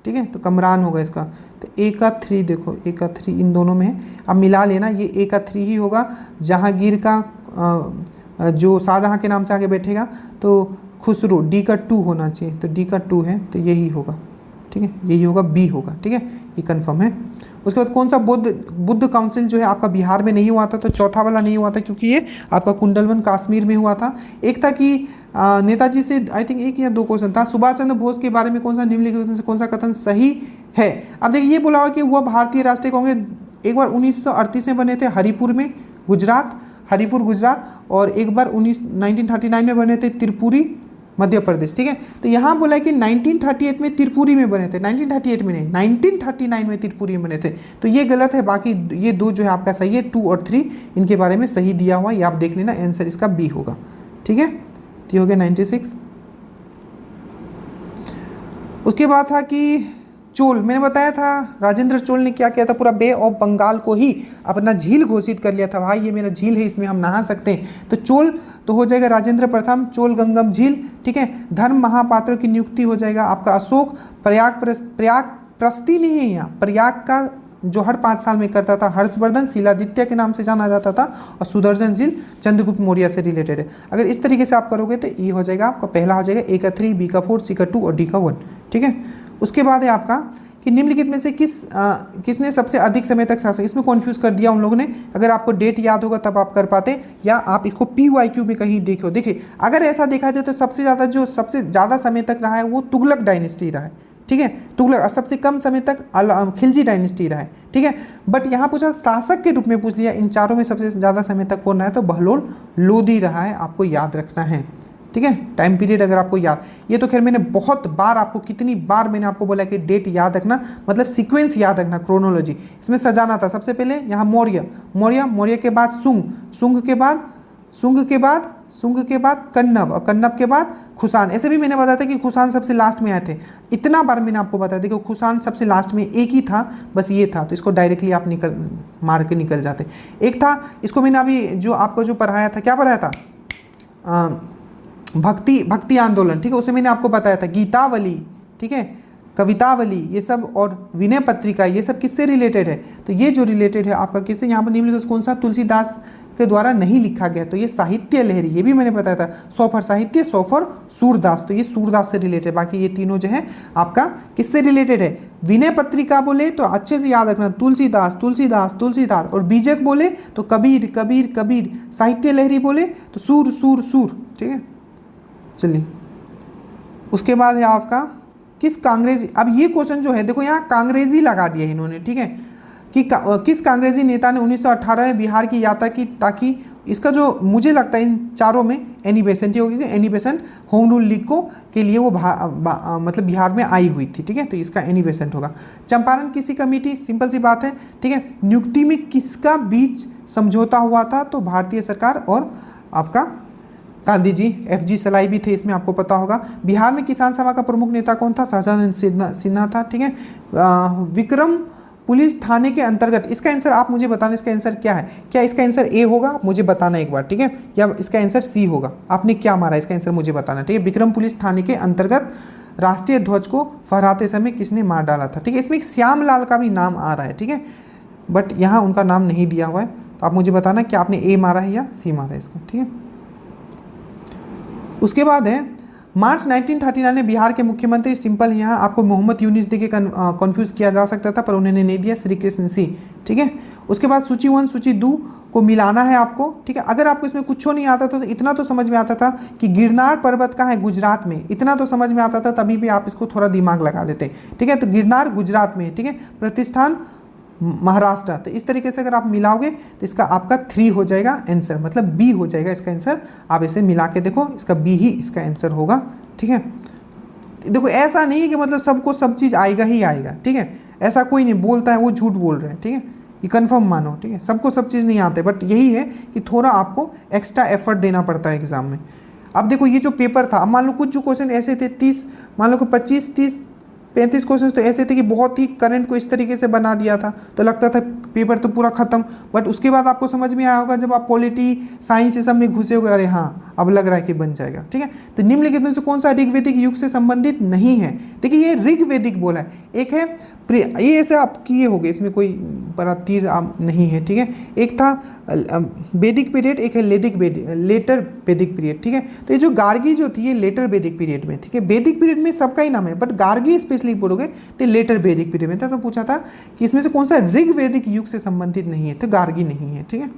ठीक है, तो कमरान होगा इसका। तो ए का 3 देखो, ए का 3 इन दोनों में है, अब मिला लेना, ये ए का 3 ही होगा। जहांगीर का जो शाहजहां के नाम से आगे बैठेगा तो खुसरो, डी का 2 होना चाहिए, तो डी का 2 है, तो यही होगा, ठीक है, यही होगा, बी होगा, ठीक है, ये कंफर्म है। उसके बाद कौन सा बुद्ध काउंसिल जो है आपका बिहार में नहीं हुआ था, तो चौथा वाला नहीं हुआ था क्योंकि ये आपका कुंडलवन कश्मीर में हुआ था। एक था कि नेताजी से आई थिंक 1 या 2 क्वेश्चन था, सुभाष चंद्र बोस के बारे में कौन सा निम्नलिखित में से कौन सा कथन सही है। अब देखिए ये बोला हुआ कि वह भारतीय राष्ट्रीय कांग्रेस एक बार 1938 में बने थे हरिपुर में गुजरात, और एक बार 1939 में बने थे त्रिपुरी मध्य प्रदेश, ठीक है। तो यहाँ बोला है कि 1938 में त्रिपुरी में बने थे, 1938 में नहीं, 1939 में त्रिपुरी में बने थे, तो ये गलत है। बाकी ये 2 जो है आपका सही है, 2 और 3 इनके बारे में सही दिया हुआ, ये आप देख लेना, आंसर इसका बी होगा, ठीक है। तो ये हो गया 96। उसके बाद था कि चोल, मैंने बताया था राजेंद्र चोल ने क्या किया था, पूरा बे ऑफ बंगाल को ही अपना झील घोषित कर लिया था, भाई ये मेरा झील है, इसमें हम नहा सकते हैं। तो चोल तो हो जाएगा राजेंद्र प्रथम, चोल गंगम झील, ठीक है। धर्म महापात्रों की नियुक्ति हो जाएगा आपका अशोक। प्रयाग प्रस्ती नहीं है यहाँ, प्रयाग का जो हर 5 साल में करता था हर्षवर्धन, शिलादित्य के नाम से जाना जाता था, और सुदर्शन झील चंद्रगुप्त मौर्य से रिलेटेड है। अगर इस तरीके से आप करोगे तो ये हो जाएगा आपका पहला हो जाएगा, ए का 3, बी का 4, सी का 2 और डी का 1, ठीक है। उसके बाद है आपका कि निम्नलिखित में से किसने सबसे अधिक समय तक शासन, इसमें कन्फ्यूज कर दिया उन लोगों ने। अगर आपको डेट याद होगा तब आप कर पाते, या आप इसको PYQ में कहीं देखो। देखिए अगर ऐसा देखा जाए तो सबसे ज़्यादा समय तक रहा है वो तुगलक डायनेस्टी रहा है, ठीक है, तुगलक, और सबसे कम समय तक खिलजी डायनेस्टी रहा है, ठीक है। बट यहाँ पूछा शासक के रूप में पूछ लिया, इन चारों में सबसे ज़्यादा समय तक कौन रहा है, तो बहलोल लोदी रहा है, आपको याद रखना है, ठीक है। टाइम पीरियड अगर आपको याद, ये तो खैर मैंने बहुत बार आपको, कितनी बार मैंने आपको बोला कि डेट याद रखना, मतलब सीक्वेंस याद रखना, क्रोनोलॉजी इसमें सजाना था। सबसे पहले यहाँ मौर्य के बाद सुंग के बाद कन्नब, और कन्नब के बाद खुसान। ऐसे भी मैंने बताया था कि खुसान सबसे लास्ट में आए थे, इतना बार मैंने आपको बताया। देखो खुसान सबसे लास्ट में एक ही था, बस ये था, तो इसको डायरेक्टली आप मार के निकल जाते। एक था, इसको मैंने अभी जो आपको जो पढ़ाया था, क्या पढ़ाया था, भक्ति आंदोलन, ठीक है, उसे मैंने आपको बताया था। गीतावली, ठीक है, कवितावली, ये सब, और विनय पत्रिका, ये सब किससे रिलेटेड है, तो ये जो रिलेटेड है आपका किससे, यहाँ पर निम्नलिखित कौन सा तुलसीदास के द्वारा नहीं लिखा गया, तो ये साहित्य लहरी, ये भी मैंने बताया था। सौफर साहित्य, सौफर सूरदास, तो ये सूरदास से रिलेटेड। बाकी ये तीनों जो है आपका किससे रिलेटेड है। विनय पत्रिका बोले तो अच्छे से याद रखना, तुलसीदास, और बीजक बोले तो कबीर, साहित्य लहरी बोले तो सूर, ठीक है। चलिए उसके बाद है आपका किस कांग्रेसी, अब ये क्वेश्चन जो है देखो यहाँ कांग्रेसी लगा दिया इन्होंने, ठीक है, कि किस कांग्रेसी नेता ने 1918 में बिहार की यात्रा की, ताकि इसका जो मुझे लगता है इन चारों में एनी बेसेंट ही होगी, Annie Besant home rule league को के लिए वो मतलब बिहार में आई हुई थी, ठीक है, तो इसका एनी बेसेंट होगा। चंपारण किसी कमेटी, सिंपल सी बात है, ठीक है। नियुक्ति में किसका बीच समझौता हुआ था, तो भारतीय सरकार और आपका गांधी जी, FG सलाई भी थे, इसमें आपको पता होगा। बिहार में किसान सभा का प्रमुख नेता कौन था, शाहजानंद सिन्हा था, ठीक है। विक्रम पुलिस थाने के अंतर्गत, इसका आंसर आप मुझे बताना, इसका आंसर क्या है? क्या इसका आंसर ए होगा? आप मुझे बताना एक बार, ठीक है, या इसका आंसर सी होगा? आपने क्या मारा, इसका आंसर मुझे बताना, ठीक है। विक्रम पुलिस थाने के अंतर्गत राष्ट्रीय ध्वज को फहराते समय किसने मार डाला था? ठीक है, इसमें एक श्यामलाल का भी नाम आ रहा है, ठीक है, बट यहाँ उनका नाम नहीं दिया हुआ है, तो आप मुझे बताना कि आपने ए मारा है या सी मारा है इसका, ठीक है। उसके बाद है मार्च 1939 में बिहार के मुख्यमंत्री, सिंपल, यहाँ आपको मोहम्मद यूनिस दे के कन्फ्यूज किया जा सकता था, पर उन्होंने नहीं दिया, श्री कृष्ण सिंह, ठीक है। उसके बाद सूची 1 सूची 2 को मिलाना है आपको, ठीक है। अगर आपको इसमें कुछ नहीं आता था तो इतना तो समझ में आता था कि गिरनार पर्वत कहाँ है? गुजरात में, इतना तो समझ में आता था, तभी भी आप इसको थोड़ा दिमाग लगा लेते, ठीक है। तो गिरनार गुजरात में है, ठीक है, प्रतिष्ठान महाराष्ट्र। तो इस तरीके से अगर आप मिलाओगे तो इसका आपका 3 हो जाएगा आंसर, मतलब बी हो जाएगा इसका आंसर। आप इसे मिला के देखो, इसका बी ही इसका आंसर होगा, ठीक है। देखो ऐसा नहीं है कि मतलब सबको सब चीज़ आएगा ही आएगा, ठीक है, ऐसा कोई नहीं बोलता है वो झूठ बोल रहे हैं, ठीक है, ये कंफर्म मानो, ठीक है, सबको सब चीज़ नहीं आते, बट यही है कि थोड़ा आपको एक्स्ट्रा एफर्ट देना पड़ता है एग्जाम में। अब देखो ये जो पेपर था, अब मान लो कुछ जो क्वेश्चन ऐसे थे 30, मान लो कि 25 30 35 क्वेश्चन तो ऐसे थे कि बहुत ही करंट को इस तरीके से बना दिया था, तो लगता था पेपर तो पूरा खत्म, बट उसके बाद आपको समझ में आया होगा जब आप पॉलिटी साइंस ये सब में घुसे होगे, अरे हाँ अब लग रहा है कि बन जाएगा, ठीक है। तो निम्नलिखित में से कौन सा ऋग्वेदिक युग से संबंधित नहीं है? देखिए ये ऋग्वेदिक बोला है, एक है ये ऐसे आप किए होगे, इसमें कोई बड़ा तीर नहीं है, ठीक है। एक था वैदिक पीरियड, एक है लेटर वैदिक पीरियड, ठीक है। तो ये जो गार्गी जो थी ये लेटर वैदिक पीरियड में, ठीक है। वैदिक पीरियड में सबका ही नाम है, बट गार्गी स्पेशली बोलोगे तो लेटर वैदिक पीरियड में था। तो पूछा था कि इसमें से कौन सा ऋग्वेदिक युग से संबंधित नहीं है, तो गार्गी नहीं है, ठीक है।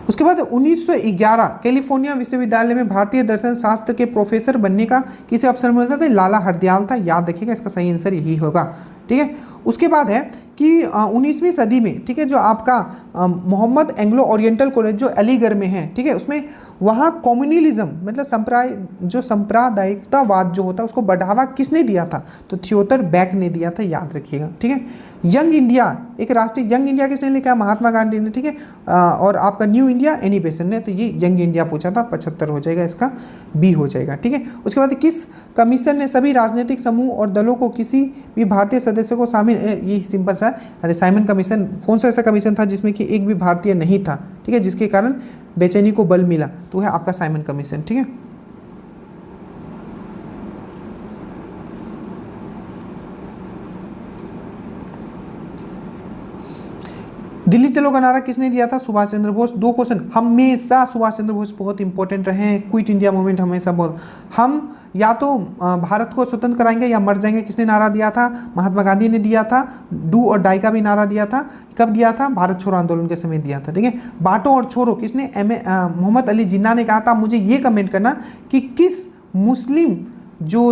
उसके बाद 1911 कैलिफोर्निया विश्वविद्यालय में भारतीय दर्शन शास्त्र के प्रोफेसर बनने का किसे अवसर मिलता था? लाला हरदयाल था, याद रखिएगा, इसका सही आंसर यही होगा, ठीक है। उसके बाद है कि 19वीं सदी में, ठीक है, जो आपका मोहम्मद एंग्लो ओरिएंटल कॉलेज जो अलीगढ़ में है, ठीक है, उसमें वहाँ कम्युनलिज्म मतलब सांप्रदायिकतावाद जो होता है उसको बढ़ावा किसने दिया था? तो थियोडर बेक ने दिया था, याद रखिएगा, ठीक है। यंग इंडिया, एक राष्ट्रीय यंग इंडिया किसने लिखा? महात्मा गांधी ने, ठीक है। और आपका न्यू इंडिया एनी बेसन ने, तो ये यंग इंडिया पूछा था, 75 हो जाएगा, इसका बी हो जाएगा, ठीक है। उसके बाद किस कमीशन ने सभी राजनीतिक समूह और दलों को किसी भी भारतीय सदस्य को शामिल, ये सिंपल सा, अरे साइमन कमीशन, कौन सा ऐसा कमीशन था जिसमें कि एक भी भारतीय नहीं था, ठीक है, जिसके कारण बेचैनी को बल मिला, तो है आपका साइमन कमीशन, ठीक है। दिल्ली चलो का नारा किसने दिया था? सुभाष चंद्र बोस। 2 क्वेश्चन, हमेशा सुभाष चंद्र बोस बहुत इंपॉर्टेंट रहे हैं, क्विट इंडिया मूवमेंट हमेशा बहुत, हम या तो भारत को स्वतंत्र कराएंगे या मर जाएंगे, किसने नारा दिया था? महात्मा गांधी ने दिया था। डू और डाई का भी नारा दिया था, कब दिया था? भारत छोड़ो आंदोलन के समय दिया था, ठीक है। बांटो और छोड़ो किसने? मोहम्मद अली जिन्ना ने कहा था। मुझे ये कमेंट करना कि किस मुस्लिम जो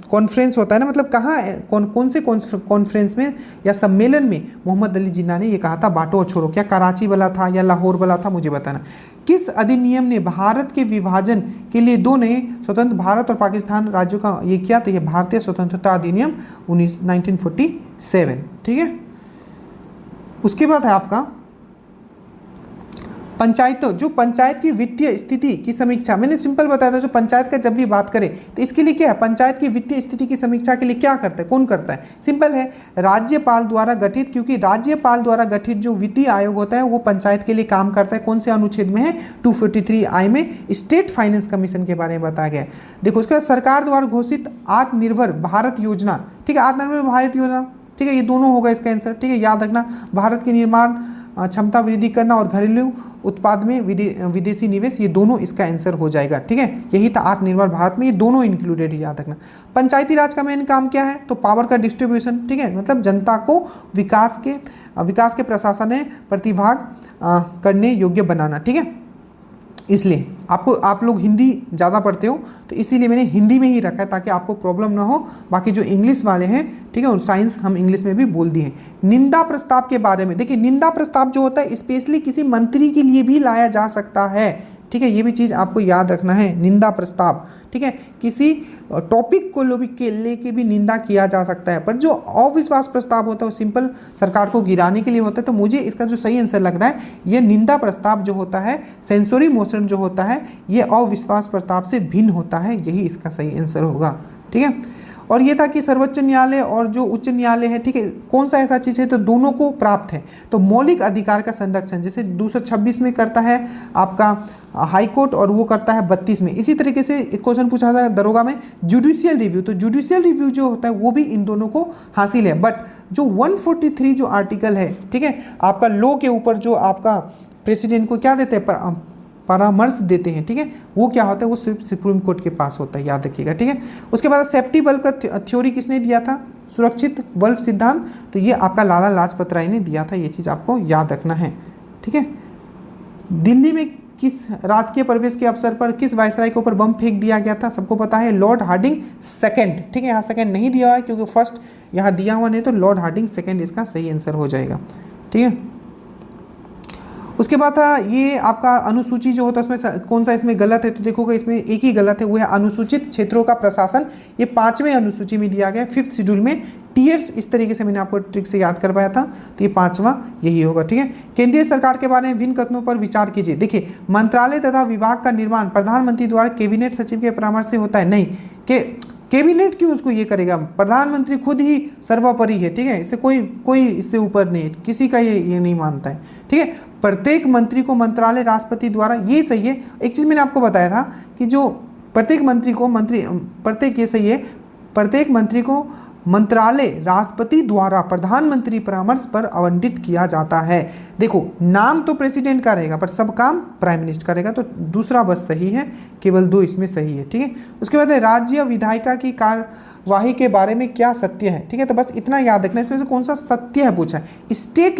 कॉन्फ्रेंस होता है ना, मतलब कहाँ कौन से कॉन्फ्रेंस में या सम्मेलन में मोहम्मद अली जिन्ना ने ये कहा था बांटो और छोड़ो? क्या कराची वाला था या लाहौर वाला था? मुझे बताना। किस अधिनियम ने भारत के विभाजन के लिए 2 नए स्वतंत्र भारत और पाकिस्तान राज्यों का ये किया? तो ये भारतीय स्वतंत्रता अधिनियम 1947, ठीक है। उसके बाद है आपका पंचायतों, जो पंचायत की वित्तीय स्थिति की समीक्षा, मैंने सिंपल बताया था, जो पंचायत का जब भी बात करें तो इसके लिए क्या है? पंचायत की वित्तीय स्थिति की समीक्षा के लिए क्या करता है, कौन करता है? सिंपल है, राज्यपाल द्वारा गठित, क्योंकि राज्यपाल द्वारा गठित जो वित्तीय आयोग होता है वो पंचायत के लिए काम करता है। कौन से अनुच्छेद में है? 243I में स्टेट फाइनेंस कमीशन के बारे में बताया गया है। देखो उसका सरकार द्वारा घोषित आत्मनिर्भर भारत योजना, ठीक है, आत्मनिर्भर भारत योजना, ठीक है, ये दोनों होगा इसका आंसर, ठीक है, याद रखना। भारत के निर्माण क्षमता वृद्धि करना और घरेलू उत्पाद में विदेशी निवेश, ये दोनों इसका आंसर हो जाएगा, ठीक है। यही था आत्मनिर्भर भारत में, ये दोनों इंक्लूडेड, याद रखना। पंचायती राज का मेन काम क्या है? तो पावर का डिस्ट्रीब्यूशन, ठीक है, मतलब जनता को विकास के प्रशासन में प्रतिभाग करने योग्य बनाना, ठीक है। इसलिए आप लोग हिंदी ज़्यादा पढ़ते हो तो इसीलिए मैंने हिंदी में ही रखा है ताकि आपको प्रॉब्लम ना हो। बाकी जो इंग्लिश वाले हैं, ठीक है, और साइंस हम इंग्लिश में भी बोल दिए हैं। निंदा प्रस्ताव के बारे में देखिए, निंदा प्रस्ताव जो होता है स्पेशली किसी मंत्री के लिए भी लाया जा सकता है, ठीक है, ये भी चीज़ आपको याद रखना है। निंदा प्रस्ताव, ठीक है, किसी टॉपिक को लेके भी निंदा किया जा सकता है, पर जो अविश्वास प्रस्ताव होता है वो सिंपल सरकार को गिराने के लिए होता है। तो मुझे इसका जो सही आंसर लग रहा है, ये निंदा प्रस्ताव जो होता है, सेंसरी मोशन जो होता है, ये अविश्वास प्रस्ताव से भिन्न होता है, यही इसका सही आंसर होगा, ठीक है। और ये था कि सर्वोच्च न्यायालय और जो उच्च न्यायालय है, ठीक है, कौन सा ऐसा चीज़ है तो दोनों को प्राप्त है। तो मौलिक अधिकार का संरक्षण जैसे 226 में करता है आपका हाई कोर्ट और वो करता है 32 में। इसी तरीके से एक क्वेश्चन पूछा था दरोगा में जुडिशियल रिव्यू, तो जुडिशियल रिव्यू जो होता है वो भी इन दोनों को हासिल है। बट जो 143 जो आर्टिकल है, ठीक है, आपका लॉ के ऊपर जो आपका प्रेसिडेंट को क्या देते हैं, परामर्श देते हैं, ठीक है, वो क्या होता है, वो सिर्फ सुप्रीम कोर्ट के पास होता है, याद रखिएगा, ठीक है। उसके बाद सेफ्टी बल्ब का थ्योरी किसने दिया था, सुरक्षित बल्ब सिद्धांत, तो ये आपका लाला लाजपत राय ने दिया था, ये चीज़ आपको याद रखना है, ठीक है। दिल्ली में किस राजकीय प्रवेश के अवसर पर किस वायसराय के ऊपर बम फेंक दिया गया था, सबको पता है, लॉर्ड हार्डिंग सेकंड, ठीक है, यहाँ सेकंड नहीं दिया हुआ है क्योंकि फर्स्ट यहाँ दिया हुआ नहीं, तो लॉर्ड हार्डिंग सेकंड इसका सही आंसर हो जाएगा, ठीक है। उसके बाद था ये आपका अनुसूची जो होता है उसमें कौन सा इसमें गलत है, तो देखोगे इसमें एक ही गलत है, वो है अनुसूचित क्षेत्रों का प्रशासन, ये 5वें अनुसूची में दिया गया, 5th शेड्यूल में टीयर्स, इस तरीके से मैंने आपको ट्रिक से याद करवाया था, तो ये 5वां यही होगा, ठीक है। केंद्रीय सरकार के बारे में विभिन्न कथनों पर विचार कीजिए। देखिए, मंत्रालय तथा विभाग का निर्माण प्रधानमंत्री द्वारा कैबिनेट सचिव के परामर्श से होता है, नहीं कि कैबिनेट क्यों उसको ये करेगा, प्रधानमंत्री खुद ही सर्वोपरि है, ठीक है, इससे कोई इससे ऊपर नहीं, किसी का ये नहीं मानता है, ठीक है। प्रत्येक मंत्री को मंत्रालय राष्ट्रपति द्वारा, ये सही है। एक चीज़ मैंने आपको बताया था कि जो प्रत्येक मंत्री को ये सही है, प्रत्येक मंत्री को मंत्रालय राष्ट्रपति द्वारा प्रधानमंत्री परामर्श पर आवंटित किया जाता है। देखो, नाम तो प्रेसिडेंट का रहेगा पर सब काम प्राइम मिनिस्टर करेगा, तो दूसरा बस सही है, केवल 2 इसमें सही है, ठीक है। उसके बाद है राज्य विधायिका की कार्यवाही के बारे में क्या सत्य है, ठीक है, तो बस इतना याद रखना, इसमें से कौन सा सत्य है पूछा है, स्टेट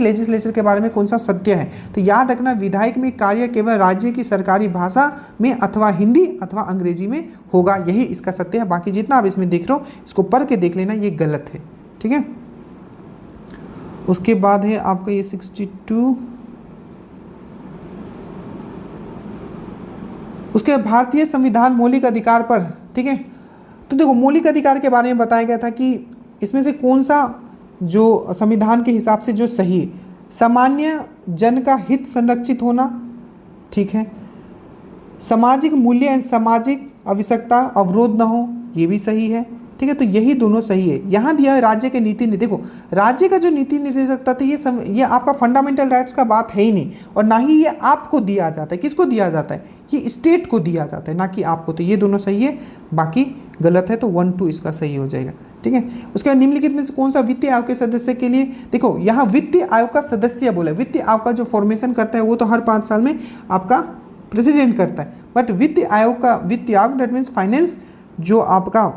लेजिस्लेचर के बारे में कौन सा सत्य है, तो याद रखना विधायक में कार्य केवल राज्य की सरकारी भाषा में अथवा हिंदी अथवा अंग्रेजी में होगा, यही इसका सत्य है। बाकी जितना आप इसमें देख रहे हो इसको पढ़ के देख लेना, ये गलत है, ठीक है। उसके बाद है आपका ये 62, उसके भारतीय संविधान मौलिक अधिकार पर, ठीक है, तो देखो मौलिक अधिकार के बारे में बताया गया था कि इसमें से कौन सा जो संविधान के हिसाब से जो सही है, सामान्य जन का हित संरक्षित होना, ठीक है, सामाजिक मूल्य एवं सामाजिक आवश्यकता अवरोध न हो, ये भी सही है, ठीक है, तो यही दोनों सही है। यहाँ दिया है राज्य के नीति, देखो राज्य का जो नीति निर्देशकता था ये आपका फंडामेंटल राइट्स का बात है ही नहीं, और ना ही ये आपको दिया जाता है, किसको दिया जाता है, ये स्टेट को दिया जाता है, ना कि आपको, तो ये दोनों सही है, बाकी गलत है, तो 1 2 इसका सही हो जाएगा, ठीक है। उसके बाद निम्नलिखित में से कौन सा वित्तीय आयोग के सदस्य के लिए, देखो यहाँ वित्तीय आयोग का सदस्य बोला, वित्तीय आयोग का जो फॉर्मेशन करता है वो तो हर 5 साल में आपका प्रेसिडेंट करता है, बट वित्तीय आयोग दैट मीन्स फाइनेंस, जो आपका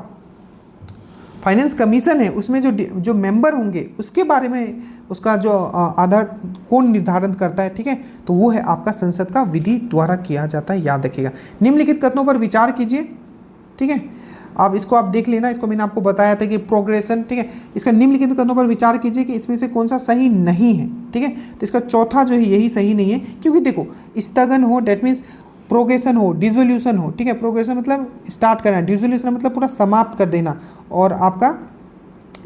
फाइनेंस कमीशन है उसमें जो मेंबर होंगे उसके बारे में उसका जो आधार कौन निर्धारण करता है, ठीक है, तो वो है आपका संसद का विधि द्वारा किया जाता है, याद रखिएगा। निम्नलिखित कथनों पर विचार कीजिए, ठीक है, आप इसको आप देख लेना, इसको मैंने आपको बताया था कि प्रोग्रेशन, ठीक है, इसका निम्नलिखित कथनों पर विचार कीजिए कि इसमें से कौन सा सही नहीं है, ठीक है, तो इसका चौथा जो है यही सही नहीं है, क्योंकि देखो स्थगन हो डेट मीन्स प्रोग्रेशन हो, डिसोल्यूशन हो, ठीक है, प्रोग्रेशन मतलब स्टार्ट करना, डिसोल्यूशन मतलब पूरा समाप्त कर देना, और आपका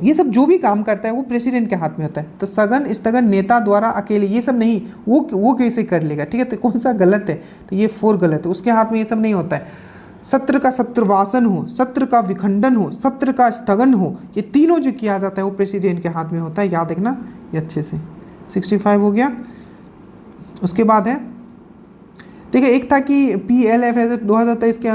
ये सब जो भी काम करता है वो प्रेसिडेंट के हाथ में होता है, तो सघन स्थगन नेता द्वारा अकेले ये सब नहीं, वो कैसे कर लेगा, ठीक है, तो कौन सा गलत है, तो ये 4 गलत है, उसके हाथ में ये सब नहीं होता है। सत्र का सत्रवासन हो, सत्र का विखंडन हो, सत्र का स्थगन हो, ये तीनों जो किया जाता है वो प्रेसिडेंट के हाथ में होता है, याद रखना ये अच्छे से। 65 हो गया। उसके बाद है देखिए, एक था कि PLF 2023 के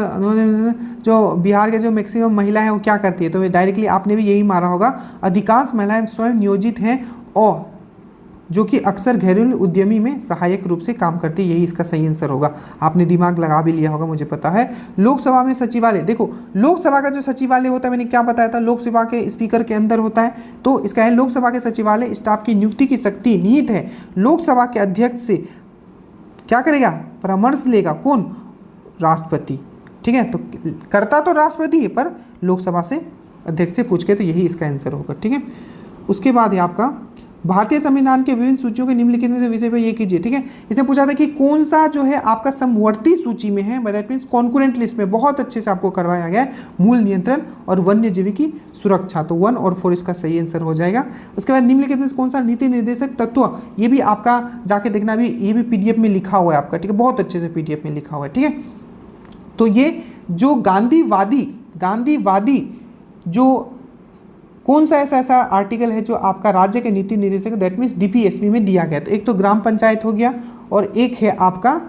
जो बिहार के जो मैक्सिमम महिला है वो क्या करती है, तो डायरेक्टली आपने भी यही मारा होगा, अधिकांश महिलाएं स्वयं नियोजित हैं और जो कि अक्सर घरेलू उद्यमी में सहायक रूप से काम करती है, यही इसका सही आंसर होगा। आपने दिमाग लगा भी लिया होगा, मुझे पता है। लोकसभा में सचिवालय, देखो लोकसभा का जो सचिवालय होता है मैंने क्या बताया था, लोकसभा के स्पीकर के अंदर होता है, तो इसका है लोकसभा के सचिवालय स्टाफ की नियुक्ति की शक्ति निहित है लोकसभा के अध्यक्ष से, क्या करेगा, परामर्श लेगा, कौन, राष्ट्रपति, ठीक है, तो करता तो राष्ट्रपति है पर लोकसभा से अध्यक्ष से पूछ के, तो यही इसका आंसर होगा, ठीक है। उसके बाद है आपका भारतीय संविधान के विभिन्न सूचियों के निम्नलिखित में से विषय पर ये कीजिए, ठीक है। इसने पूछा था कि कौन सा जो है आपका समवर्ती सूची में है, दैट मीन्स कॉन्कुरेंट लिस्ट में, बहुत अच्छे से आपको करवाया गया है, मूल नियंत्रण और वन्यजीवी की सुरक्षा, तो 1 और 4 इसका सही आंसर हो जाएगा। उसके बाद निम्नलिखित में से कौन सा नीति निर्देशक तत्व, ये भी आपका जाके देखना, भी ये भी PDF में लिखा हुआ है आपका, ठीक है, बहुत अच्छे से PDF में लिखा हुआ है, ठीक है। तो ये जो गांधीवादी जो कौन सा ऐसा आर्टिकल है जो आपका राज्य के नीति निर्देशक दैट मीन्स डीपीएसपी में दिया गया। तो एक तो ग्राम पंचायत हो गया और एक है आपका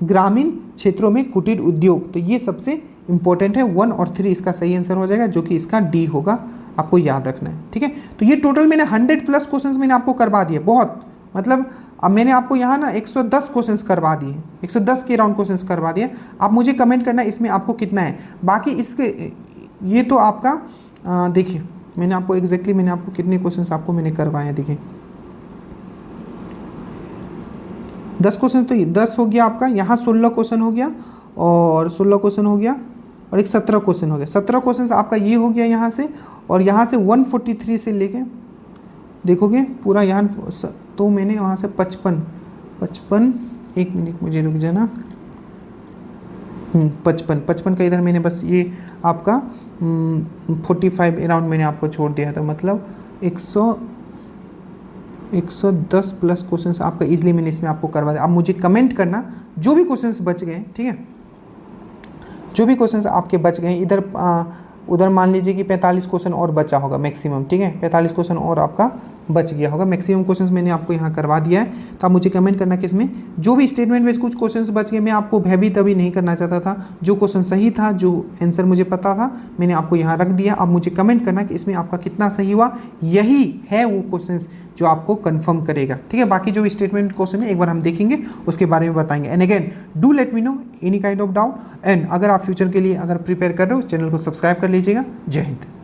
ग्रामीण क्षेत्रों में कुटीर उद्योग। तो ये सबसे इंपॉर्टेंट है, 1 और 3 इसका सही आंसर हो जाएगा, जो कि इसका डी होगा, आपको याद रखना है। ठीक है, तो ये टोटल मैंने 100+ क्वेश्चंस मैंने आपको करवा दिए, बहुत मतलब अब मैंने आपको यहाँ ना 110 क्वेश्चंस करवा दिए, 110 के राउंड क्वेश्चंस करवा दिए। आप मुझे कमेंट करना इसमें आपको कितना है। बाकी इसके ये तो आपका देखिए मैंने आपको एग्जैक्टली मैंने आपको कितने क्वेश्चंस आपको मैंने करवाए हैं। देखिए 10 क्वेश्चन, तो ये 10 हो गया आपका, यहाँ 16 क्वेश्चन हो गया और 16 क्वेश्चन हो गया और एक 17 क्वेश्चन हो गया। 17 क्वेश्चन आपका ये हो गया यहाँ से, और यहाँ से 143 से लेके देखोगे पूरा यहाँ, तो मैंने वहाँ से 55 एक मिनट मुझे रुक जाना, 55 का इधर मैंने बस ये आपका 45 अराउंड मैंने आपको छोड़ दिया था, मतलब 110+ क्वेश्चंस आपका इजीली मैंने इसमें आपको करवा दिया। आप मुझे कमेंट करना जो भी क्वेश्चंस बच गए, ठीक है, जो भी क्वेश्चंस आपके बच गए इधर उधर मान लीजिए कि 45 क्वेश्चन और बचा होगा मैक्सिमम, ठीक है, 45 क्वेश्चन और आपका बच गया होगा। मैक्सिमम क्वेश्चंस मैंने आपको यहाँ करवा दिया है। तो आप मुझे कमेंट करना कि इसमें जो भी स्टेटमेंट में कुछ क्वेश्चंस बच गए, मैं आपको भयभीत अभी नहीं करना चाहता था, जो क्वेश्चन सही था, जो आंसर मुझे पता था, मैंने आपको यहाँ रख दिया। अब मुझे कमेंट करना कि इसमें आपका कितना सही हुआ, यही है वो क्वेश्चन जो आपको कन्फर्म करेगा। ठीक है, बाकी जो स्टेटमेंट क्वेश्चन है एक बार हम देखेंगे, उसके बारे में बताएंगे। And again do let me know any kind of doubt, and अगर आप फ्यूचर के लिए अगर प्रिपेयर कर रहे हो, चैनल को सब्सक्राइब कर लीजिएगा। जय हिंद।